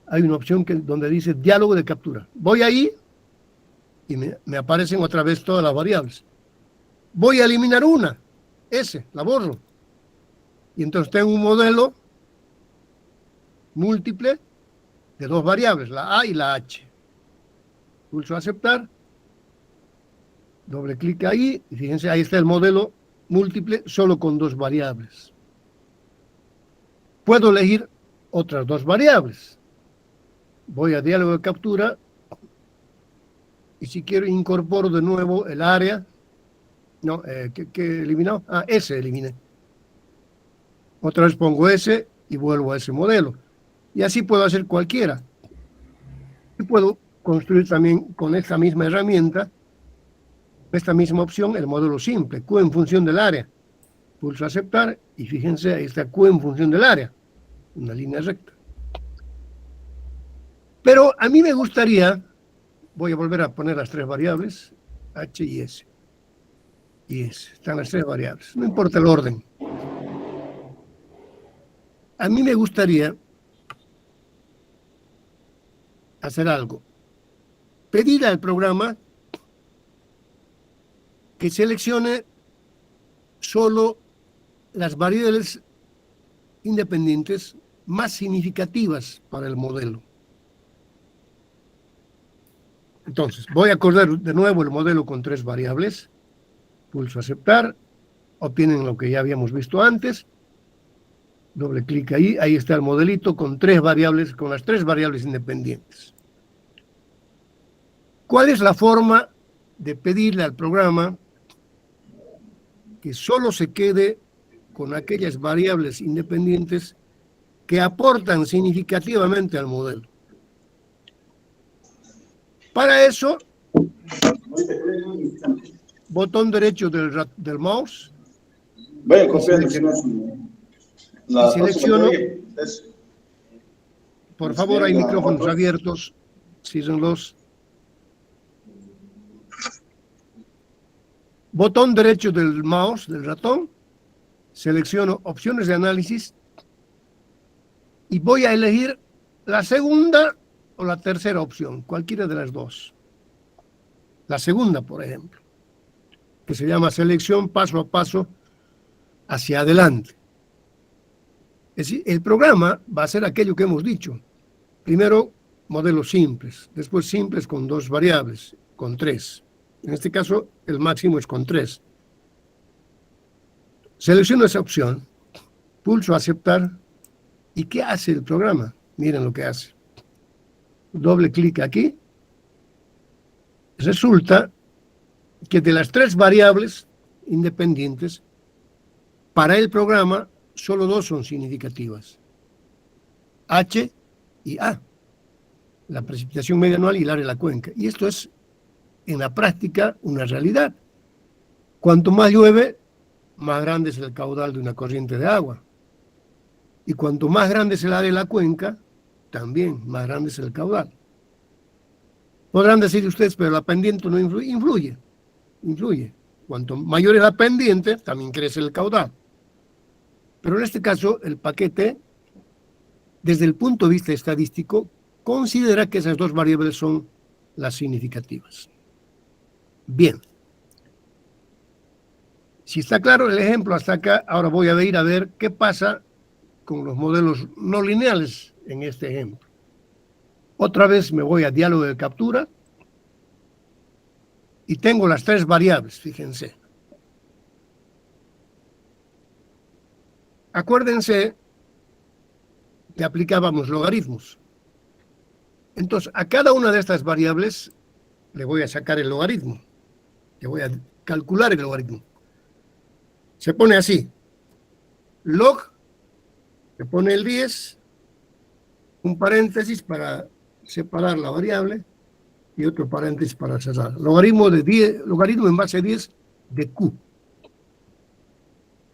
hay una opción donde dice diálogo de captura. Voy ahí y me aparecen otra vez todas las variables. Voy a eliminar una, S, la borro. Y entonces tengo un modelo múltiple de 2 variables, la A y la H. Pulso aceptar, doble clic ahí, y fíjense, ahí está el modelo múltiple solo con 2 variables. Puedo elegir otras 2 variables. Voy a diálogo de captura, y si quiero incorporo de nuevo el área. No, ¿qué eliminó? Ah, S eliminé. Otra vez pongo S y vuelvo a ese modelo. Y así puedo hacer cualquiera. Y puedo construir también con esta misma herramienta, esta misma opción, el modelo simple, Q en función del área. Pulso aceptar y fíjense, ahí está Q en función del área. Una línea recta. Pero a mí me gustaría, voy a volver a poner las 3 variables, H y S. Y S, están las 3 variables. No importa el orden. A mí me gustaría hacer algo. Pedir al programa que seleccione solo las variables independientes más significativas para el modelo. Entonces, voy a acordar de nuevo el modelo con 3 variables. Pulso aceptar. Obtienen lo que ya habíamos visto antes. Doble clic ahí. Ahí está el modelito con 3 variables, con las 3 variables independientes. ¿Cuál es la forma de pedirle al programa que solo se quede con aquellas variables independientes que aportan significativamente al modelo? Para eso, botón derecho del mouse. Vayan copiando, si no, y selecciono. Por favor, hay micrófonos abiertos. Círenlos. Botón derecho del mouse, del ratón. Selecciono opciones de análisis. y voy a elegir la segunda o la tercera opción, cualquiera de las dos. La segunda, por ejemplo, que se llama selección paso a paso hacia adelante. Es decir, el programa va a ser aquello que hemos dicho. Primero, modelos simples, después simples con 2 variables, con 3. En este caso, el máximo es con 3. Selecciono esa opción, pulso aceptar, ¿y qué hace el programa? Miren lo que hace. Doble clic aquí. Resulta que de las 3 variables independientes, para el programa solo 2 son significativas. H y A. La precipitación media anual y el área de la cuenca. Y esto es, en la práctica, una realidad. Cuanto más llueve, más grande es el caudal de una corriente de agua. Y cuanto más grande es el área de la cuenca, también más grande es el caudal. Podrán decir ustedes, pero la pendiente no influye. Influye. Cuanto mayor es la pendiente, también crece el caudal. Pero en este caso, el paquete, desde el punto de vista estadístico, considera que esas 2 variables son las significativas. Bien. Si está claro el ejemplo hasta acá, ahora voy a ir a ver qué pasa con los modelos no lineales en este ejemplo. Otra vez me voy a diálogo de captura y tengo las 3 variables, fíjense. Acuérdense que aplicábamos logaritmos. Entonces, a cada una de estas variables le voy a sacar el logaritmo. Le voy a calcular el logaritmo. Se pone así. Log, se pone el 10, un paréntesis para separar la variable y otro paréntesis para cerrar. Logaritmo en base 10 de Q.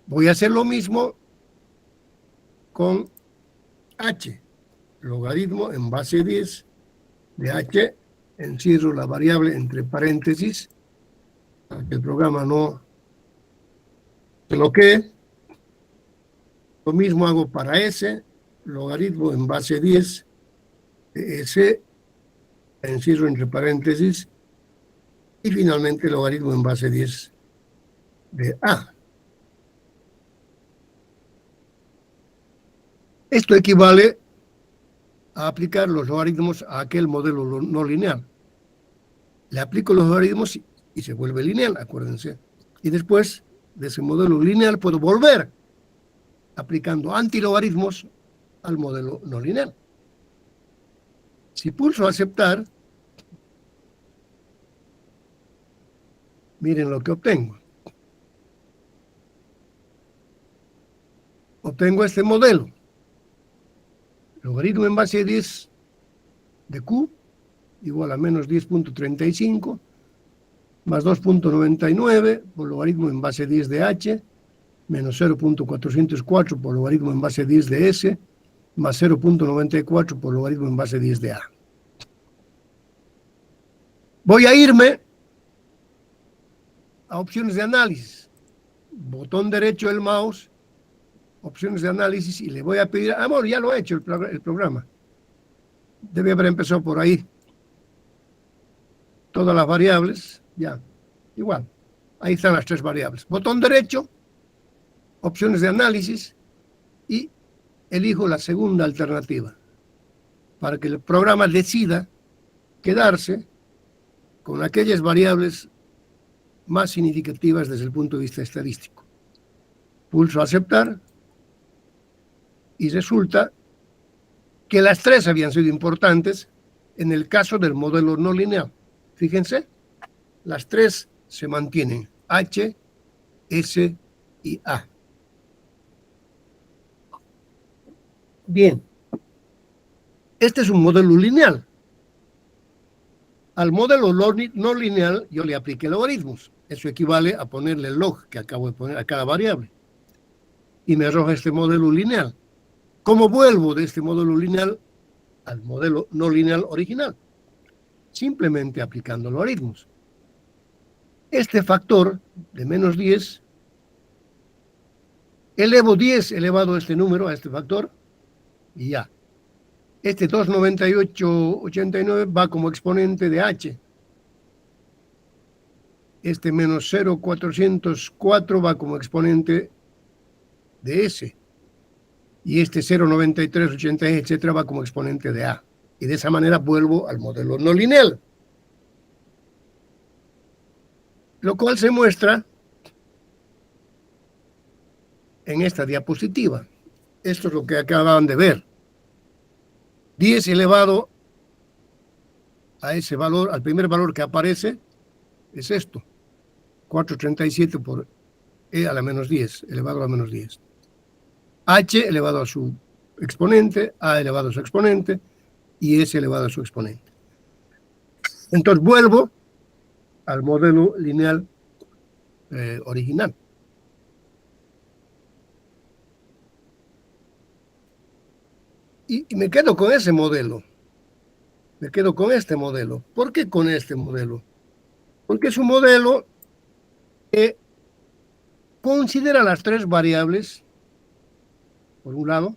Voy a hacer lo mismo con H. Logaritmo en base 10 de H. Encierro la variable entre paréntesis para que el programa no se bloquee. Lo mismo hago para S. Logaritmo en base 10 de S. Encierro entre paréntesis. Y finalmente logaritmo en base 10 de A. Esto equivale a aplicar los logaritmos a aquel modelo no lineal. Le aplico los logaritmos y se vuelve lineal, acuérdense. Y después de ese modelo lineal puedo volver aplicando antilogaritmos al modelo no lineal. Si pulso aceptar, miren lo que obtengo. Obtengo este modelo. Logaritmo en base 10 de Q igual a menos 10.35 más 2.99 por logaritmo en base 10 de H menos 0.404 por logaritmo en base 10 de S más 0.94 por logaritmo en base 10 de A. Voy a irme a opciones de análisis. Botón derecho del mouse, opciones de análisis, y le voy a pedir, bueno, ya lo ha hecho el programa. Debe haber empezado por ahí. Todas las variables, ya, igual. Ahí están las 3 variables. Botón derecho, opciones de análisis, y elijo la segunda alternativa para que el programa decida quedarse con aquellas variables más significativas desde el punto de vista estadístico. Pulso aceptar y resulta que las 3 habían sido importantes en el caso del modelo no lineal. Fíjense, las 3 se mantienen, H, S y A. Bien, este es un modelo lineal. Al modelo no lineal yo le apliqué logaritmos. Eso equivale a ponerle el log que acabo de poner a cada variable. Y me arroja este modelo lineal. ¿Cómo vuelvo de este modelo lineal al modelo no lineal original? Simplemente aplicando logaritmos. Este factor de menos 10, elevo 10 elevado a este número, a este factor, y ya. Este 298,89 va como exponente de H. Este menos 0,404 va como exponente de S. Y este 0,9380, etcétera, va como exponente de A. Y de esa manera vuelvo al modelo no lineal. Lo cual se muestra en esta diapositiva. Esto es lo que acaban de ver. 10 elevado a ese valor, al primer valor que aparece, es esto. 437 por e a la menos 10, elevado a la menos 10. H elevado a su exponente, A elevado a su exponente, y S elevado a su exponente. Entonces vuelvo al modelo lineal original. Y me quedo con ese modelo. Me quedo con este modelo. ¿Por qué con este modelo? Porque es un modelo que considera las tres variables, por un lado,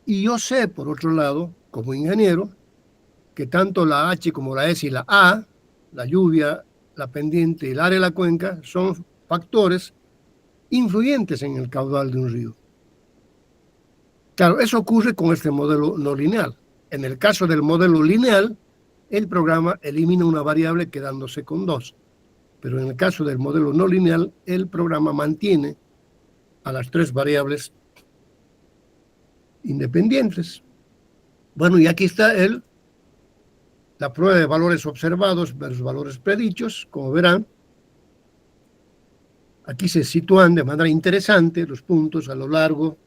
y yo sé, por otro lado, como ingeniero, que tanto la H como la S y la A, la lluvia, la pendiente y el área de la cuenca, son factores influyentes en el caudal de un río. Claro, eso ocurre con este modelo no lineal. En el caso del modelo lineal, el programa elimina una variable quedándose con dos. Pero en el caso del modelo no lineal, el programa mantiene a las tres variables independientes. Bueno, y aquí está la prueba de valores observados versus valores predichos. Como verán, aquí se sitúan de manera interesante los puntos a lo largo,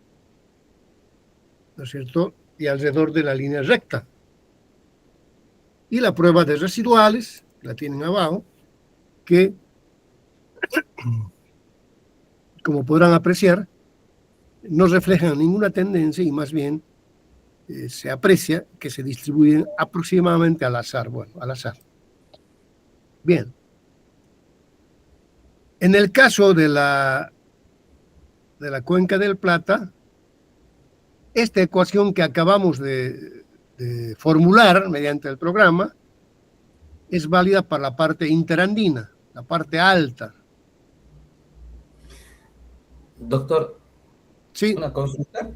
¿no es cierto?, y alrededor de la línea recta. Y la prueba de residuales, la tienen abajo, que, como podrán apreciar, no reflejan ninguna tendencia y más bien se aprecia que se distribuyen aproximadamente al azar. Bueno, al azar. Bien. En el caso de la cuenca del Plata, esta ecuación que acabamos de formular mediante el programa es válida para la parte interandina, la parte alta. Doctor, Sí, una consulta.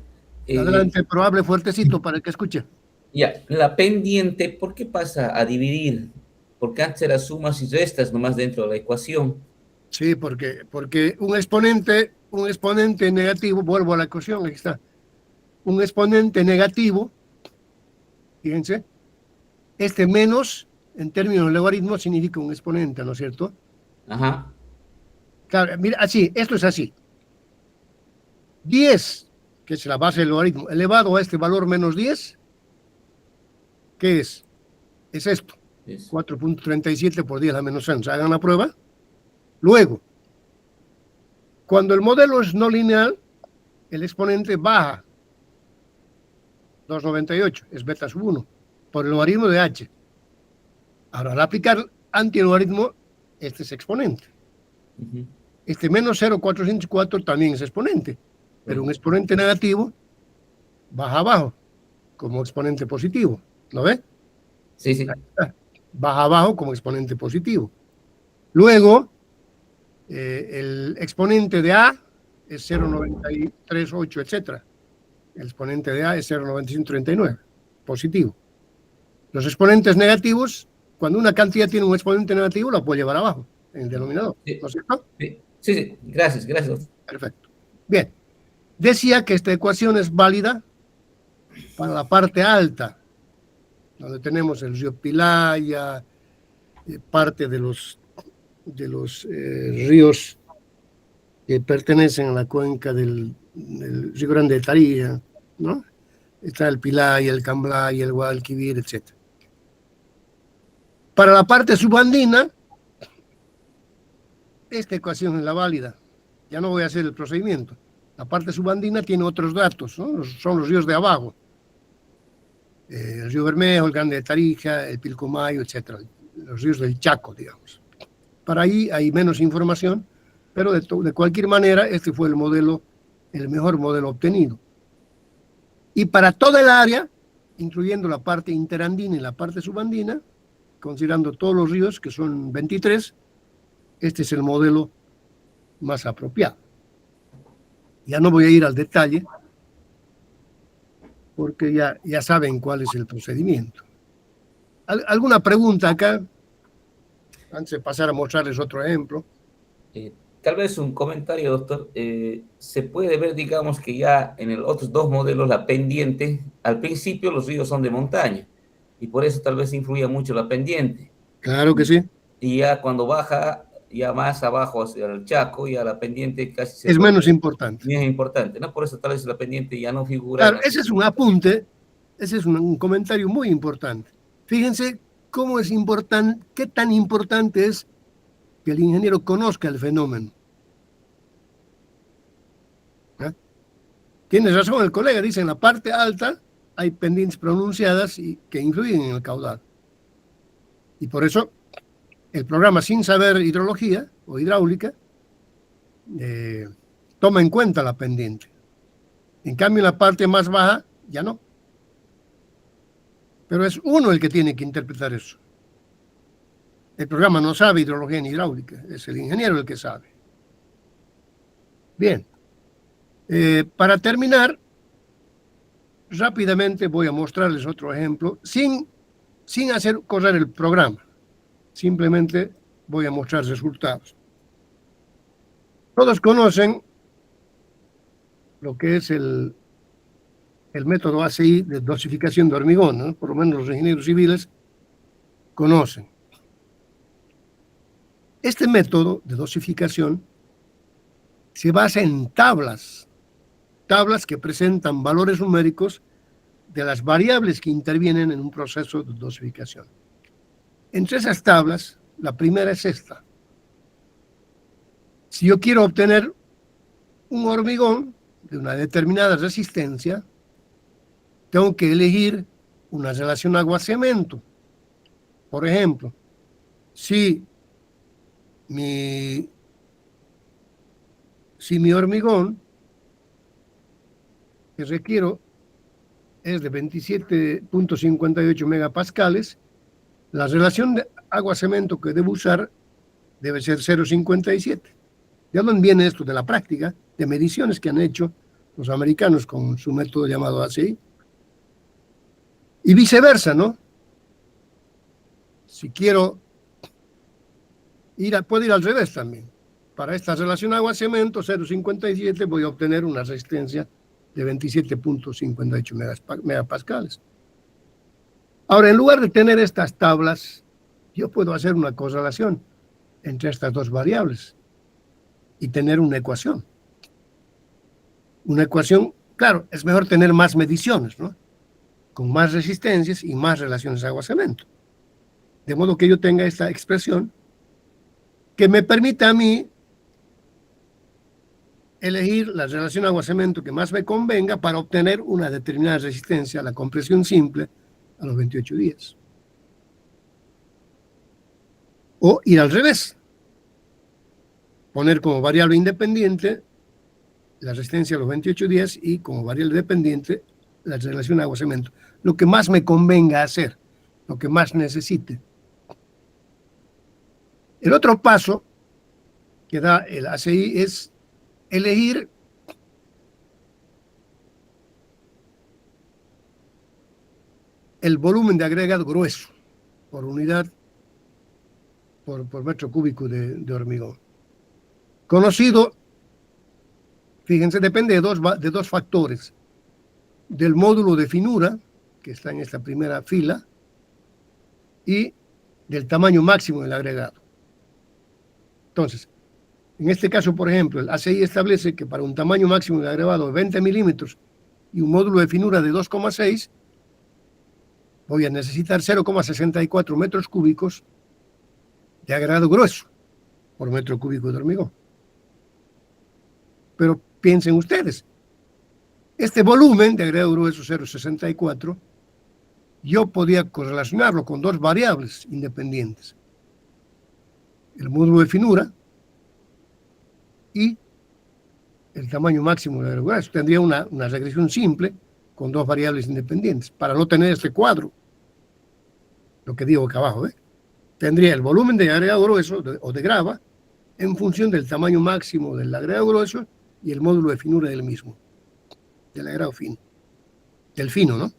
adelante, pero hable fuertecito para que escuche. Ya, la pendiente, ¿por qué pasa a dividir? Porque antes era sumas y restas nomás dentro de la ecuación. Sí, porque un exponente negativo, vuelvo a la ecuación, aquí está, un exponente negativo, fíjense, este menos, en términos de logaritmo, significa un exponente, ¿no es cierto? Ajá. Claro, mira, así, esto es así. 10, que es la base del logaritmo, elevado a este valor menos 10, ¿qué es? Es esto, 4.37 por 10 a la menos 11. Hagan la prueba. Luego, cuando el modelo es no lineal, el exponente baja 2,98, es beta sub 1, por el logaritmo de H. Ahora, al aplicar antilogaritmo, este es exponente. Este menos 0,404 también es exponente, pero un exponente negativo baja abajo como exponente positivo. ¿Lo ve? Sí, sí. Baja abajo como exponente positivo. Luego, el exponente de A es 0,938, etc. El exponente de A es 0,939, positivo. Los exponentes negativos, cuando una cantidad tiene un exponente negativo, la puedo llevar abajo, en el denominador. Sí, ¿No es cierto? sí, sí. Gracias, gracias. Perfecto. Bien. Decía que esta ecuación es válida para la parte alta, donde tenemos el río Pilaya, parte de los ríos que pertenecen a la cuenca del Río Grande de Tarija, ¿no? Está el Pilaya, el Cambay, el Guadalquivir, etc. Para la parte subandina, esta ecuación es la válida. Ya no voy a hacer el procedimiento. La parte subandina tiene otros datos, ¿no? Son los ríos de abajo. El río Bermejo, el Grande de Tarija, el Pilcomayo, etc. Los ríos del Chaco, digamos. Para ahí hay menos información, pero de cualquier manera, este fue el mejor modelo obtenido. Y para toda el área, incluyendo la parte interandina y la parte subandina, considerando todos los ríos, que son 23, este es el modelo más apropiado. Ya no voy a ir al detalle, porque ya saben cuál es el procedimiento. ¿Alguna pregunta acá? Antes de pasar a mostrarles otro ejemplo. Tal vez un comentario, doctor. Se puede ver, digamos, que ya en los otros dos modelos, la pendiente, al principio los ríos son de montaña, y por eso tal vez influye mucho la pendiente. Claro que sí. Y ya cuando baja, ya más abajo hacia el Chaco, ya la pendiente casi se Es vuelve menos importante. menos importante, ¿no? Por eso tal vez la pendiente ya no figura. Claro, ese es un apunte, ese es un comentario muy importante. Fíjense cómo es importante, qué tan importante es que el ingeniero conozca el fenómeno. ¿Ya? Tiene razón el colega, dice en la parte alta hay pendientes pronunciadas y que influyen en el caudal. Y por eso el programa, sin saber hidrología o hidráulica, toma en cuenta la pendiente. En cambio, en la parte más baja, ya no. Pero es uno el que tiene que interpretar eso. El programa no sabe hidrología ni hidráulica, es el ingeniero el que sabe. Bien. Para terminar, rápidamente voy a mostrarles otro ejemplo, sin hacer correr el programa. Simplemente voy a mostrar resultados. Todos conocen lo que es el método ACI de dosificación de hormigón, ¿no? Por lo menos los ingenieros civiles conocen. Este método de dosificación se basa en tablas que presentan valores numéricos de las variables que intervienen en un proceso de dosificación. Entre esas tablas, la primera es esta. Si yo quiero obtener un hormigón de una determinada resistencia, tengo que elegir una relación agua-cemento. Por ejemplo, si mi hormigón que requiero es de 27.58 megapascales, la relación de agua-cemento que debo usar debe ser 0.57. ¿De dónde viene esto? De la práctica, de mediciones que han hecho los americanos con su método llamado ACI. Y viceversa, ¿no? Si quiero puedo ir al revés también. Para esta relación agua-cemento 0.57 voy a obtener una resistencia de 27.58 megapascales. Ahora, en lugar de tener estas tablas, yo puedo hacer una correlación entre estas dos variables y tener una ecuación. Una ecuación, claro, es mejor tener más mediciones, ¿no? Con más resistencias y más relaciones agua-cemento. De modo que yo tenga esta expresión que me permita a mí elegir la relación agua-cemento que más me convenga para obtener una determinada resistencia a la compresión simple a los 28 días. O ir al revés. Poner como variable independiente la resistencia a los 28 días y como variable dependiente la relación agua-cemento. Lo que más me convenga hacer, lo que más necesite. El otro paso que da el ACI es elegir el volumen de agregado grueso por unidad, por metro cúbico de hormigón. Conocido, fíjense, depende de dos factores. Del módulo de finura, que está en esta primera fila, y del tamaño máximo del agregado. Entonces, en este caso, por ejemplo, el ACI establece que para un tamaño máximo de agregado de 20 milímetros y un módulo de finura de 2,6, voy a necesitar 0,64 metros cúbicos de agregado grueso por metro cúbico de hormigón. Pero piensen ustedes, este volumen de agregado grueso 0,64, yo podía correlacionarlo con dos variables independientes. El módulo de finura y el tamaño máximo de agregado grueso. Tendría una regresión simple con dos variables independientes, para no tener este cuadro, lo que digo acá abajo, ¿eh? Tendría el volumen de agregado grueso o de grava en función del tamaño máximo del agregado grueso y el módulo de finura del mismo, del agregado fino, del fino, ¿no?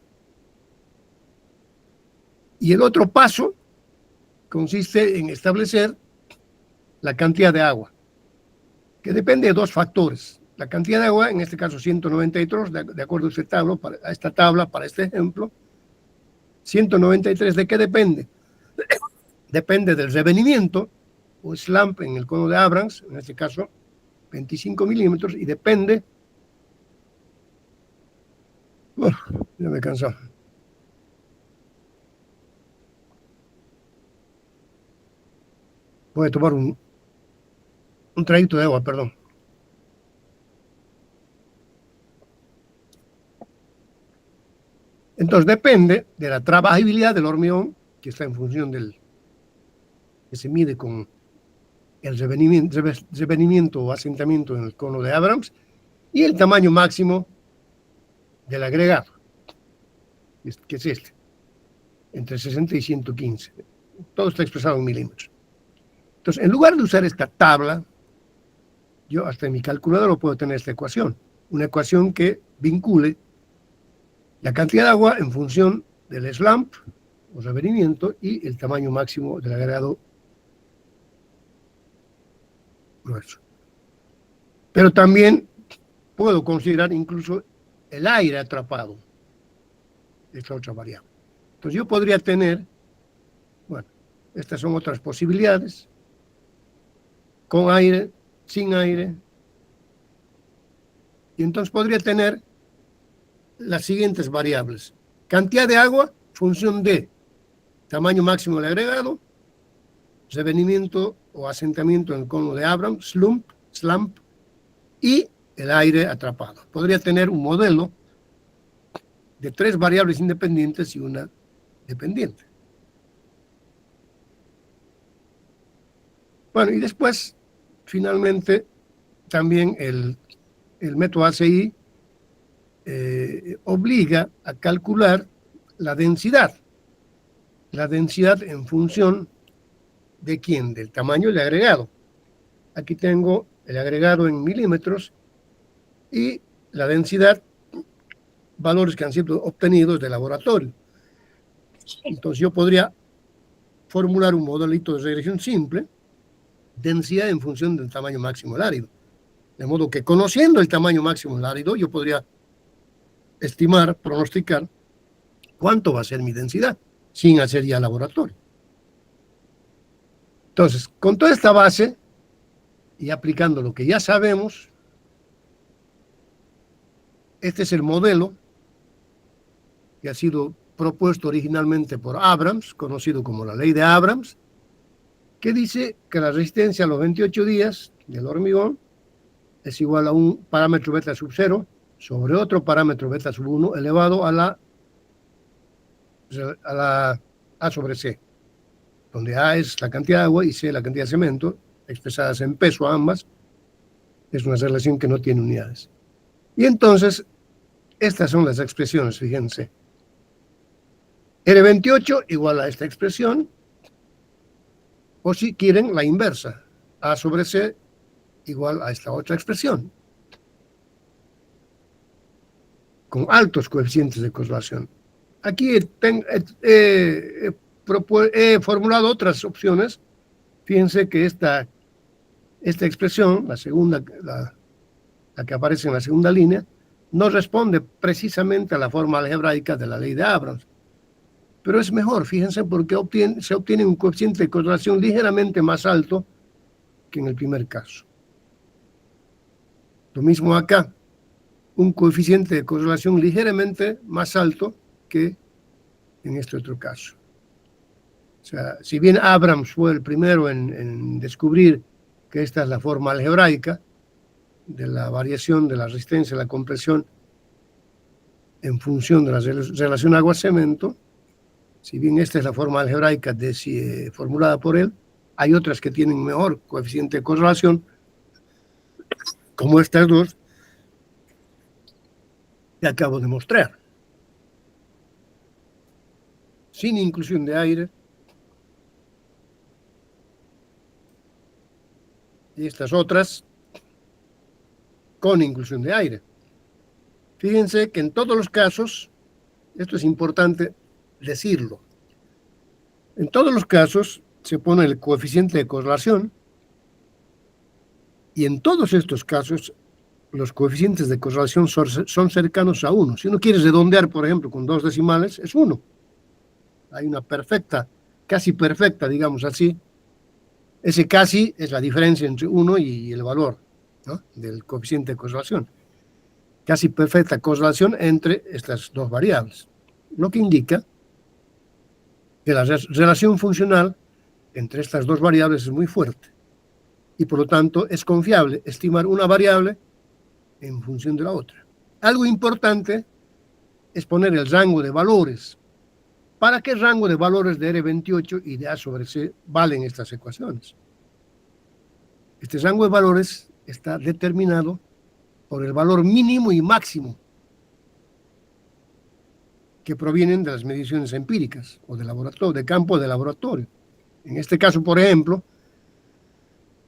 Y el otro paso consiste en establecer la cantidad de agua, que depende de dos factores. La cantidad de agua, en este caso 193, de acuerdo a esta tabla, para este ejemplo, 193, ¿de qué depende? Depende del revenimiento o slump en el cono de Abrams, en este caso 25 milímetros, y depende, bueno, ya me he cansado. Voy a tomar un traguito de agua, perdón. Entonces depende de la trabajabilidad del hormigón, que está en función que se mide con el revenimiento o asentamiento en el cono de Abrams, y el tamaño máximo del agregado, que es este, entre 60 y 115. Todo está expresado en milímetros. Entonces, en lugar de usar esta tabla, yo hasta en mi calculadora puedo tener esta ecuación, una ecuación que vincule la cantidad de agua en función del slump o revenimiento y el tamaño máximo del agregado grueso. Pero también puedo considerar incluso el aire atrapado, esta otra variable. Entonces yo podría tener, bueno, estas son otras posibilidades, con aire, sin aire, y entonces podría tener las siguientes variables: cantidad de agua, función de tamaño máximo del agregado, revenimiento o asentamiento en el cono de Abrams, slump, y el aire atrapado. Podría tener un modelo de 3 variables independientes y una dependiente. Bueno, y después, finalmente, también el método ACI obliga a calcular la densidad en función de ¿quién? Del tamaño del agregado. Aquí tengo el agregado en milímetros y la densidad, valores que han sido obtenidos del laboratorio. Entonces yo podría formular un modelito de regresión simple, densidad en función del tamaño máximo del árido. De modo que conociendo el tamaño máximo del árido, yo podría estimar, pronosticar cuánto va a ser mi densidad, sin hacer ya laboratorio. Entonces, con toda esta base y aplicando lo que ya sabemos, este es el modelo que ha sido propuesto originalmente por Abrams, conocido como la ley de Abrams, que dice que la resistencia a los 28 días del hormigón es igual a un parámetro beta sub 0 sobre otro parámetro beta sub 1 elevado a la A sobre C, donde A es la cantidad de agua y C la cantidad de cemento, expresadas en peso ambas. Es una relación que no tiene unidades. Y entonces, estas son las expresiones, fíjense. R28 igual a esta expresión, o si quieren, la inversa, A sobre C igual a esta otra expresión, con altos coeficientes de correlación. Aquí he formulado otras opciones. Fíjense que esta expresión, la segunda, la que aparece en la segunda línea, no responde precisamente a la forma algebraica de la ley de Abrams. Pero es mejor, fíjense, porque se obtiene un coeficiente de correlación ligeramente más alto que en el primer caso. Lo mismo acá, un coeficiente de correlación ligeramente más alto que en este otro caso. O sea, si bien Abrams fue el primero en descubrir que esta es la forma algebraica de la variación de la resistencia a la compresión en función de la relación agua-cemento, si bien esta es la forma algebraica formulada por él, hay otras que tienen mejor coeficiente de correlación, como estas dos que acabo de mostrar. sin inclusión de aire. Y estas otras con inclusión de aire. Fíjense que en todos los casos, esto es importante decirlo, en todos los casos se pone el coeficiente de correlación y en todos estos casos los coeficientes de correlación son cercanos a 1. Si uno quiere redondear, por ejemplo, con 2 decimales, es 1. Hay una perfecta, casi perfecta, digamos así. Ese casi es la diferencia entre 1 y el valor, ¿no?, del coeficiente de correlación. Casi perfecta correlación entre estas dos variables, lo que indica que la relación funcional entre estas dos variables es muy fuerte y por lo tanto es confiable estimar una variable en función de la otra. Algo importante es poner el rango de valores. ¿Para qué rango de valores de R28 y de A sobre C valen estas ecuaciones? Este rango de valores está determinado por el valor mínimo y máximo que provienen de las mediciones empíricas o de laboratorio, de campo de laboratorio. En este caso, por ejemplo,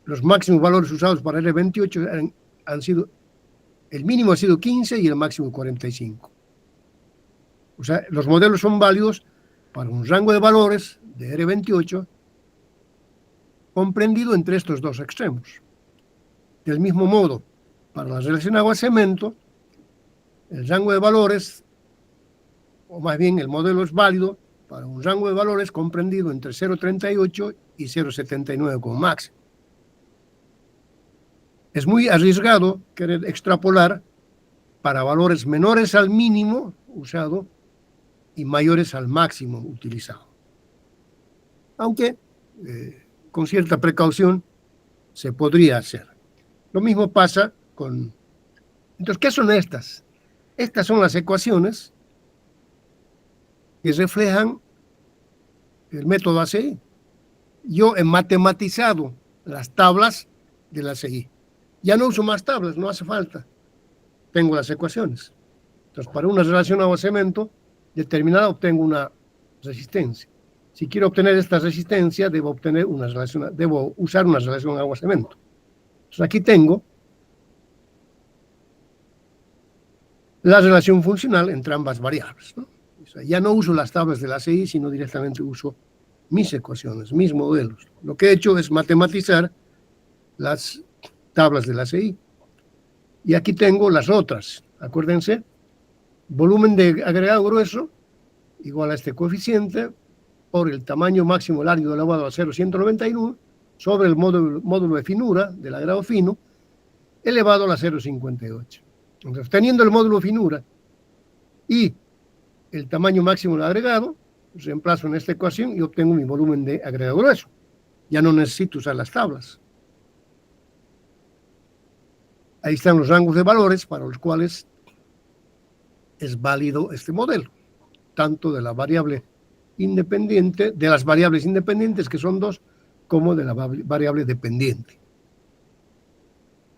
los máximos valores usados para R28 han sido, el mínimo ha sido 15 y el máximo 45. O sea, los modelos son válidos para un rango de valores de R28 comprendido entre estos dos extremos. Del mismo modo, para la relación agua-cemento, el rango de valores, o más bien el modelo es válido para un rango de valores comprendido entre 0,38 y 0,79 como máximo. Es muy arriesgado querer extrapolar para valores menores al mínimo usado y mayores al máximo utilizado. Aunque con cierta precaución se podría hacer. Lo mismo pasa con... Entonces, ¿qué son estas? Estas son las ecuaciones que reflejan el método ACI. Yo he matematizado las tablas de la ACI. Ya no uso más tablas, no hace falta. Tengo las ecuaciones. Entonces, para una relación agua-cemento determinada obtengo una resistencia. Si quiero obtener esta resistencia, debo usar una relación agua-cemento. Entonces, aquí tengo la relación funcional entre ambas variables, ¿no? O sea, ya no uso las tablas de la ACI, sino directamente uso mis ecuaciones, mis modelos. Lo que he hecho es matematizar las tablas de la ACI. Y aquí tengo las otras. Acuérdense, volumen de agregado grueso igual a este coeficiente por el tamaño máximo del árido elevado a 0,191 sobre el módulo de finura del agregado fino elevado a la 0,58. Entonces, teniendo el módulo de finura y el tamaño máximo del agregado, reemplazo en esta ecuación y obtengo mi volumen de agregado grueso. Ya no necesito usar las tablas. Ahí están los rangos de valores para los cuales es válido este modelo, tanto de la variable independiente, de las variables independientes, que son 2, como de la variable dependiente.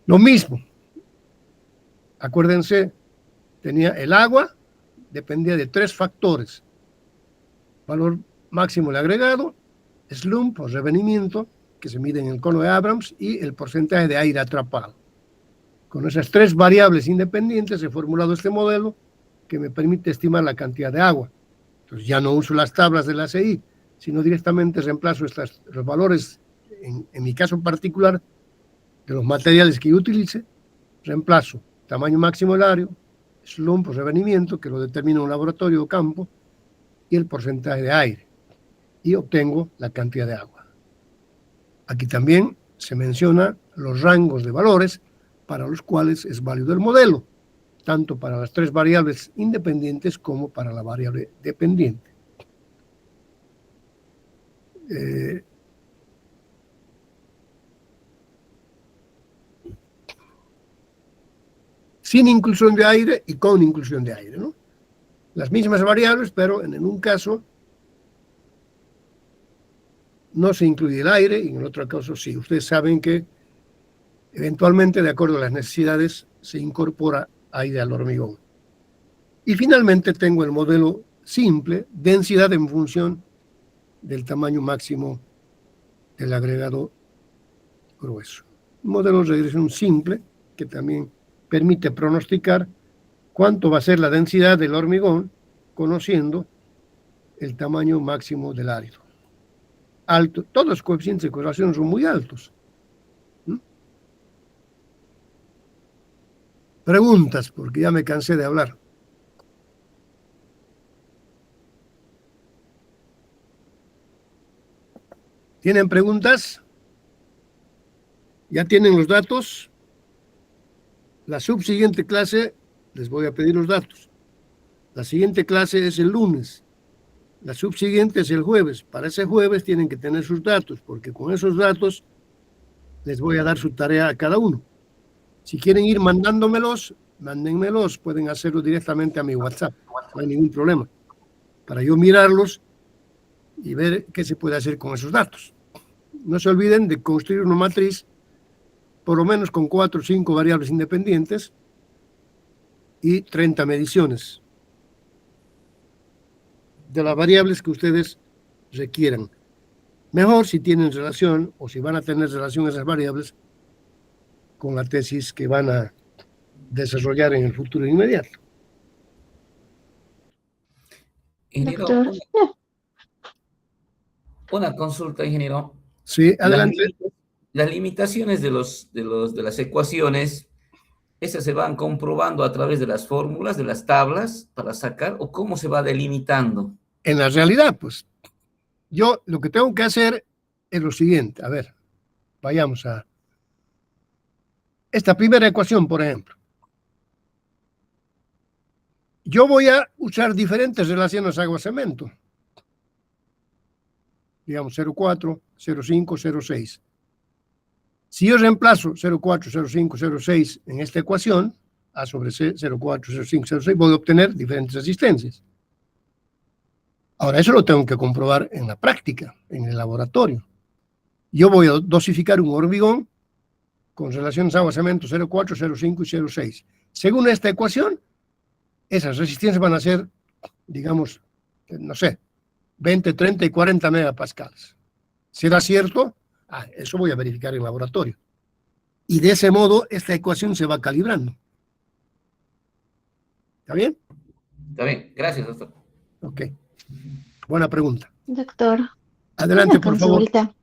Lo mismo, acuérdense, tenía el agua, dependía de 3 factores: valor máximo del agregado, slump o revenimiento, que se mide en el cono de Abrams, y el porcentaje de aire atrapado. Con esas 3 variables independientes he formulado este modelo que me permite estimar la cantidad de agua. Entonces ya no uso las tablas de la ACI, sino directamente reemplazo los valores, en mi caso particular, de los materiales que yo utilice, reemplazo tamaño máximo del área, slump o revenimiento, que lo determina un laboratorio o campo, y el porcentaje de aire, y obtengo la cantidad de agua. Aquí también se menciona los rangos de valores para los cuales es válido el modelo, tanto para las 3 variables independientes como para la variable dependiente. Sin inclusión de aire y con inclusión de aire, ¿no? Las mismas variables, pero en un caso no se incluye el aire y en el otro caso sí. Ustedes saben que eventualmente, de acuerdo a las necesidades, se incorpora aire al hormigón. Y finalmente tengo el modelo simple, densidad en función del tamaño máximo del agregado grueso. Un modelo de regresión simple que también permite pronosticar cuánto va a ser la densidad del hormigón conociendo el tamaño máximo del árido. Alto, todos los coeficientes de correlación son muy altos. Preguntas, porque ya me cansé de hablar. ¿Tienen preguntas? ¿Ya tienen los datos? La subsiguiente clase, les voy a pedir los datos. La siguiente clase es el lunes. La subsiguiente es el jueves. Para ese jueves tienen que tener sus datos, porque con esos datos les voy a dar su tarea a cada uno. Si quieren ir mandándomelos, mándenmelos. Pueden hacerlo directamente a mi WhatsApp. No hay ningún problema. Para yo mirarlos y ver qué se puede hacer con esos datos. No se olviden de construir una matriz, por lo menos con 4 o 5 variables independientes y 30 mediciones de las variables que ustedes requieran. Mejor si tienen relación o si van a tener relación esas variables con la tesis que van a desarrollar en el futuro inmediato. Ingeniero, Doctor. una consulta, ingeniero. Sí, adelante. Las limitaciones de las ecuaciones, ¿esas se van comprobando a través de las fórmulas, de las tablas para sacar, o cómo se va delimitando? En la realidad, pues, yo lo que tengo que hacer es lo siguiente. A ver, vayamos a esta primera ecuación, por ejemplo. Yo voy a usar diferentes relaciones agua-cemento. Digamos 0,4, 0,5, 0,6. Si yo reemplazo 0,4, 0,5, 0,6 en esta ecuación, A sobre C, 0,4, 0,5, 0,6, voy a obtener diferentes resistencias. Ahora, eso lo tengo que comprobar en la práctica, en el laboratorio. Yo voy a dosificar un hormigón con relaciones agua-cemento 0,4, 0,5 y 0,6. Según esta ecuación, esas resistencias van a ser, digamos, no sé, 20, 30 y 40 megapascales. ¿Será cierto? Eso voy a verificar en laboratorio. Y de ese modo, esta ecuación se va calibrando. ¿Está bien? Está bien, gracias, doctor. Ok. Buena pregunta. Doctor, Adelante, una por favor. consulta.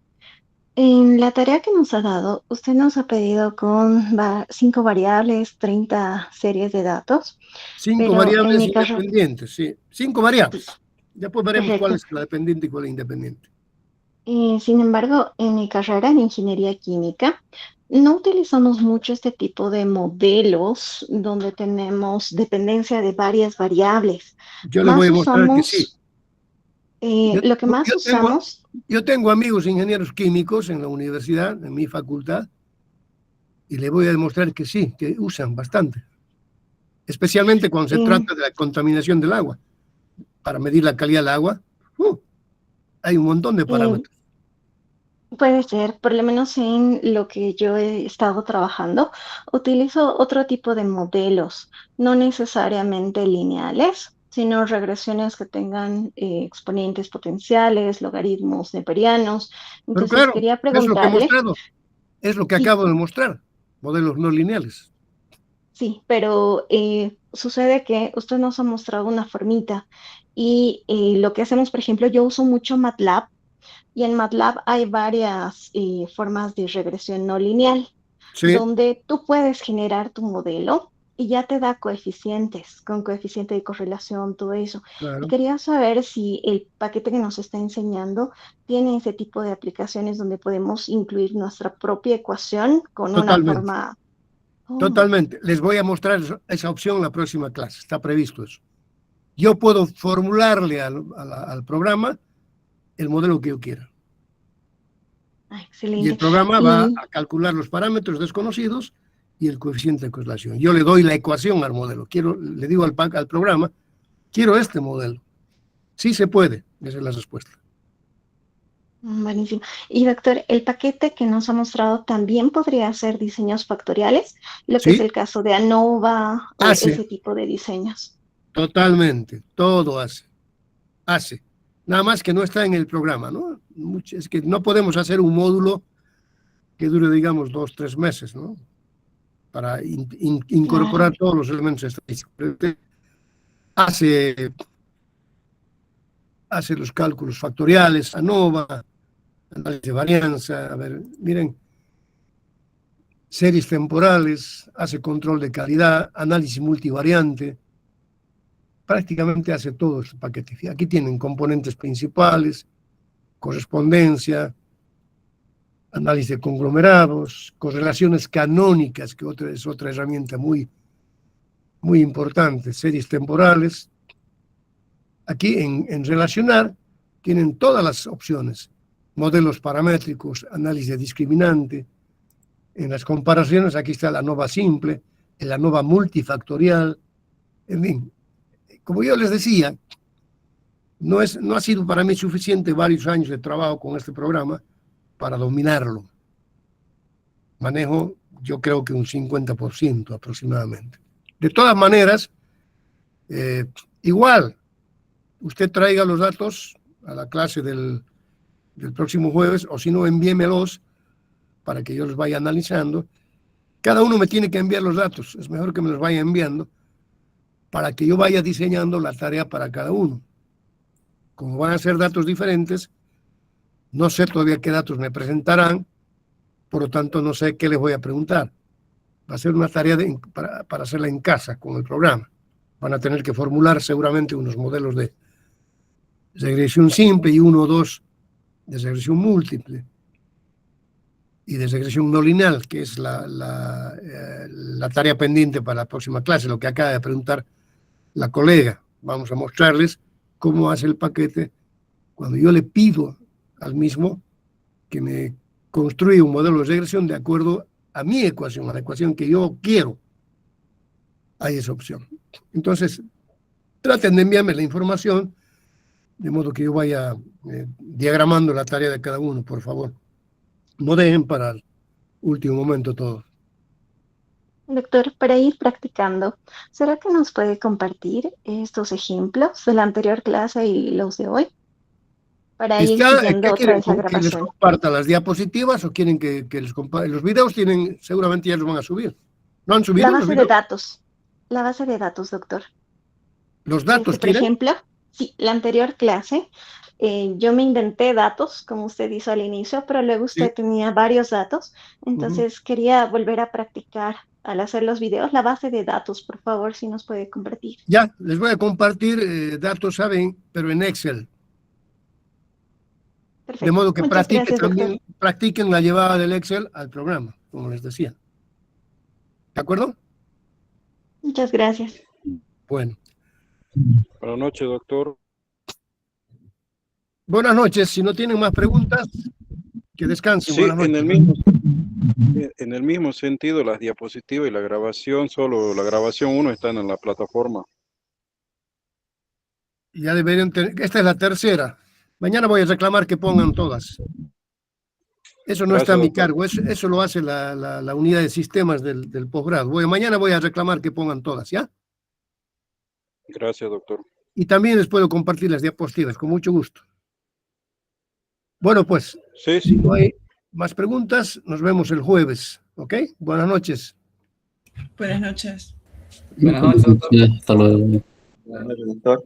En la tarea que nos ha dado, usted nos ha pedido con 5 variables, 30 series de datos. 5 pero variables en mi caso- independientes, sí. 5 variables. Después veremos Correcto. cuál es la dependiente y cuál es la independiente. Sin embargo, en mi carrera en ingeniería química, no utilizamos mucho este tipo de modelos donde tenemos dependencia de varias variables. Yo le voy a mostrar que sí. Lo que más usamos... Yo tengo amigos ingenieros químicos en la universidad, en mi facultad, y le voy a demostrar que sí, que usan bastante. Especialmente cuando se trata de la contaminación del agua. Para medir la calidad del agua, hay un montón de parámetros. Puede ser, por lo menos en lo que yo he estado trabajando, utilizo otro tipo de modelos, no necesariamente lineales, sino regresiones que tengan exponentes potenciales, logaritmos neperianos. Pero Entonces claro, quería es lo que he preguntarle, mostrado, es lo que Sí. acabo de mostrar, modelos no lineales. sí, pero sucede que usted nos ha mostrado una formita y lo que hacemos, por ejemplo, yo uso mucho MATLAB. Y en MATLAB hay varias formas de regresión no lineal, Sí, donde tú puedes generar tu modelo y ya te da coeficientes, con coeficiente de correlación, todo eso. claro. Y quería saber si el paquete que nos está enseñando tiene ese tipo de aplicaciones donde podemos incluir nuestra propia ecuación con Totalmente. una forma... Oh, Totalmente. Les voy a mostrar esa opción en la próxima clase. Está previsto eso. Yo puedo formularle al programa el modelo que yo quiera. Y excelente. el programa va a calcular los parámetros desconocidos y el coeficiente de correlación. Yo le doy la ecuación al modelo. Le digo al programa, quiero este modelo. Sí se puede. Esa es la respuesta. Buenísimo. Y doctor, el paquete que nos ha mostrado también podría hacer diseños factoriales, lo que Sí. es el caso de ANOVA o Hace. ese tipo de diseños. Totalmente. Todo hace. hace. Nada más que no está en el programa, ¿no? Es que no podemos hacer un módulo que dure, digamos, 2 o 3 meses, ¿no? Para incorporar Claro. todos los elementos estadísticos. Hace, hace los cálculos factoriales, ANOVA, análisis de varianza, a ver, miren, series temporales, hace control de calidad, análisis multivariante, prácticamente hace todo este paquete. Aquí tienen componentes principales, correspondencia, análisis de conglomerados, correlaciones canónicas, que es otra herramienta muy, muy importante, series temporales. Aquí en relacionar tienen todas las opciones, modelos paramétricos, análisis de discriminante. En las comparaciones aquí está la ANOVA simple, la ANOVA multifactorial. En fin, como yo les decía, no ha sido para mí suficiente varios años de trabajo con este programa para dominarlo. Manejo, yo creo que un 50% aproximadamente. De todas maneras, igual, usted traiga los datos a la clase del próximo jueves, o si no, envíemelos para que yo los vaya analizando. Cada uno me tiene que enviar los datos, es mejor que me los vaya enviando para que yo vaya diseñando la tarea para cada uno. Como van a ser datos diferentes, no sé todavía qué datos me presentarán, por lo tanto no sé qué les voy a preguntar. Va a ser una tarea para hacerla en casa con el programa. Van a tener que formular seguramente unos modelos de regresión simple y uno o dos de regresión múltiple y de regresión no lineal, que es la tarea pendiente para la próxima clase, lo que acaba de preguntar la colega. Vamos a mostrarles cómo hace el paquete cuando yo le pido al mismo que me construya un modelo de regresión de acuerdo a mi ecuación, a la ecuación que yo quiero. Hay esa opción. Entonces, traten de enviarme la información de modo que yo vaya diagramando la tarea de cada uno, por favor. No dejen para el último momento todo. Doctor, para ir practicando, ¿será que nos puede compartir estos ejemplos de la anterior clase y los de hoy? Para ir ¿Qué siguiendo otra quieren? vez la ¿Que les grabación. comparta las diapositivas o quieren que les comparta? Los videos tienen, seguramente ya los van a subir. ¿No han La subido los base de videos? datos. La base de datos, doctor. ¿Los datos Por quieren? ejemplo, sí, la anterior clase, yo me inventé datos, como usted hizo al inicio, pero luego Sí. usted tenía varios datos, entonces quería volver a practicar al hacer los videos. La base de datos, por favor, si nos puede compartir. Ya, les voy a compartir datos, saben, pero en Excel. De Perfecto. modo que Muchas gracias, doctor. practiquen la llevada del Excel al programa, como les decía. ¿De acuerdo? Muchas gracias. Bueno. Buenas noches, doctor. Buenas noches. Si no tienen más preguntas, que descansen. Sí, Buenas noches. en el mismo sentido, las diapositivas y la grabación, solo la grabación 1 están en la plataforma. Ya deberían tener. Esta es la tercera. Mañana voy a reclamar que pongan todas. Eso no está a Gracias, mi doctor. cargo. Eso lo hace la unidad de sistemas del posgrado. Mañana voy a reclamar que pongan todas, ¿ya? Gracias, doctor. Y también les puedo compartir las diapositivas, con mucho gusto. Bueno, pues, Sí, si no hay más preguntas, nos vemos el jueves, ¿ok? Buenas noches. Buenas noches. Buenas noches, doctor. Hasta luego. Buenas noches, doctor.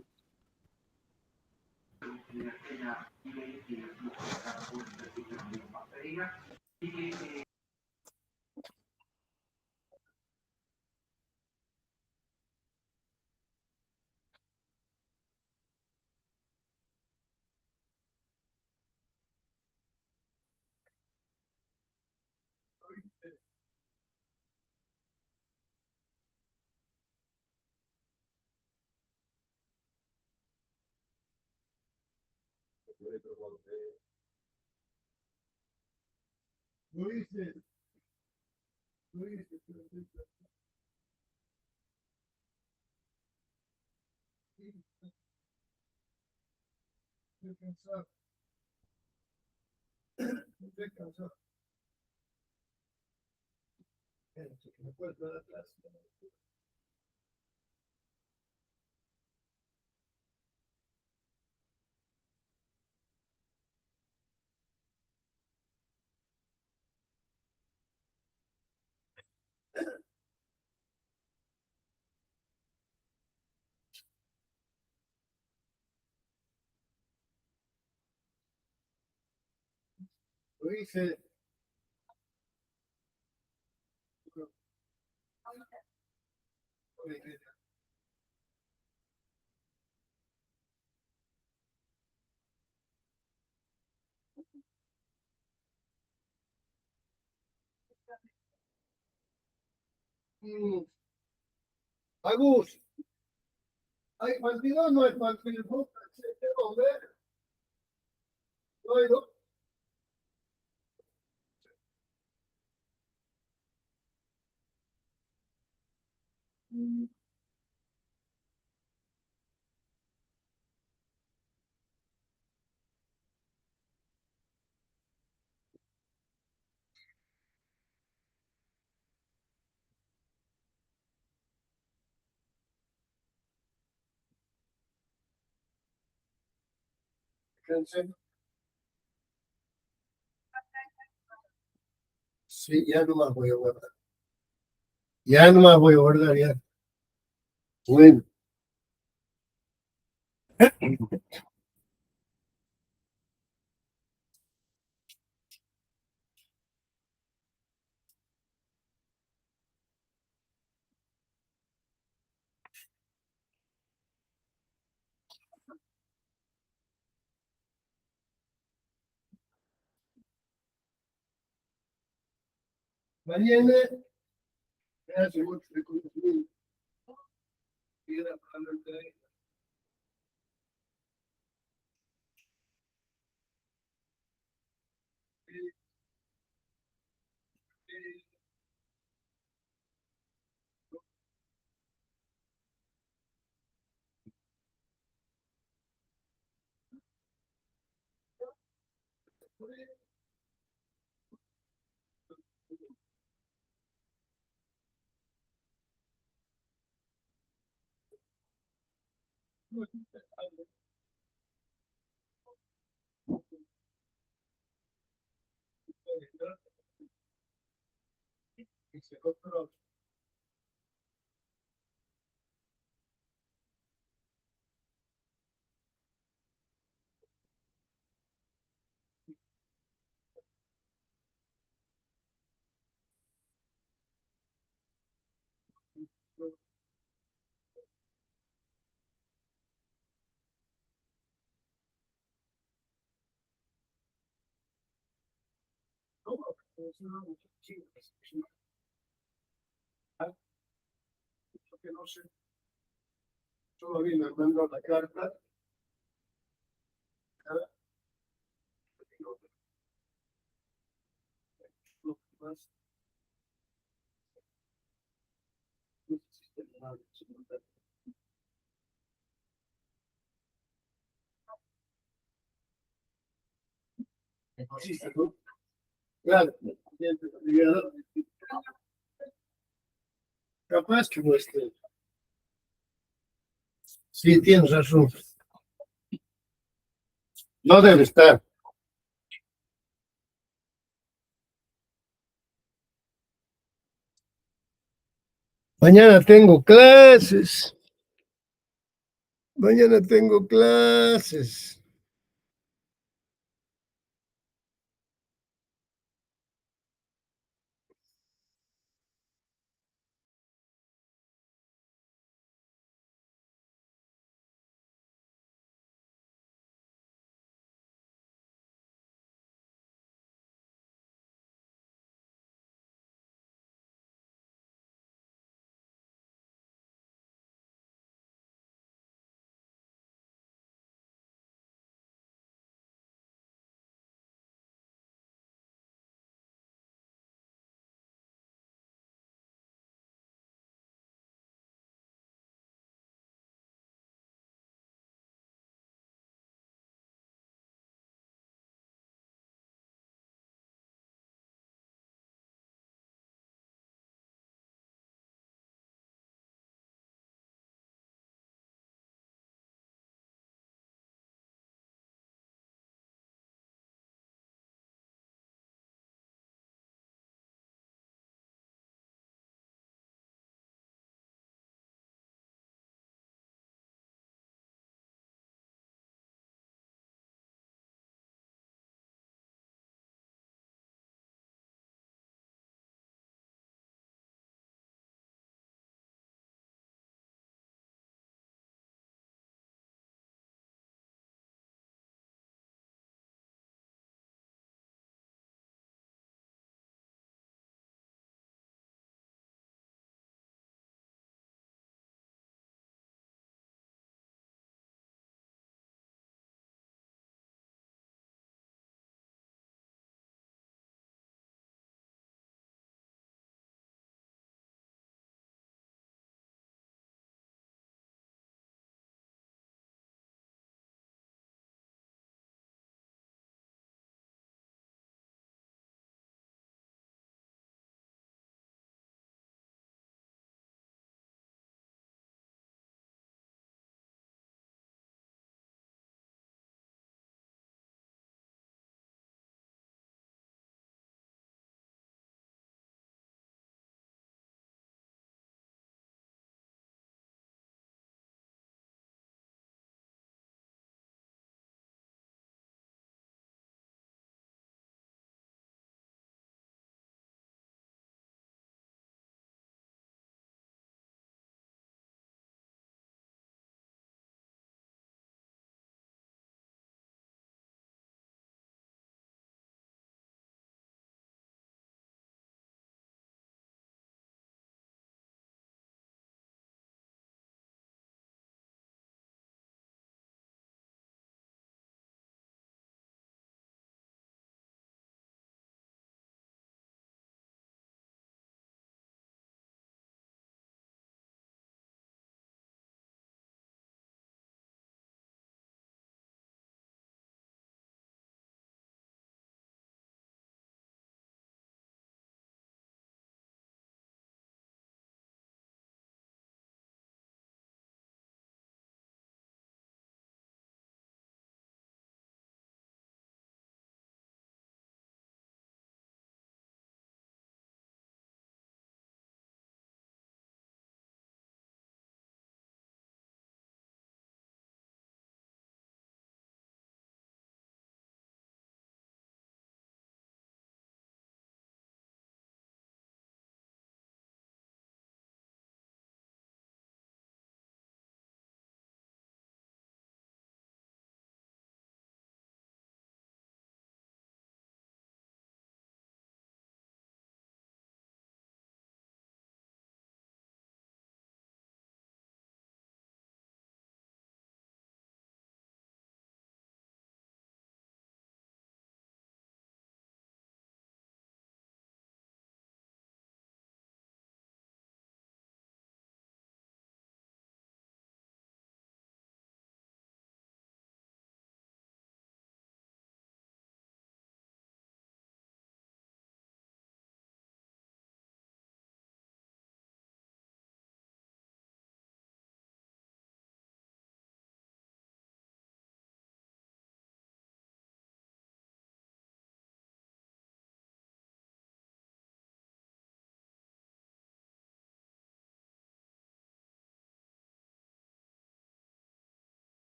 Lo hice. Agus, hay partido, no hay partido, no se puede ver. No hay, no. Fíjense. Sí, ya no más voy a guardar. Ya no más voy a guardar, ya. Bueno. Mañana me hace mucho reconocimiento. Piedra para la calle. Que no sé, solo vi me mandó la carta. Claro, capaz que no esté. Sí, tienes razón. No debe estar. Mañana tengo clases. Mañana tengo clases.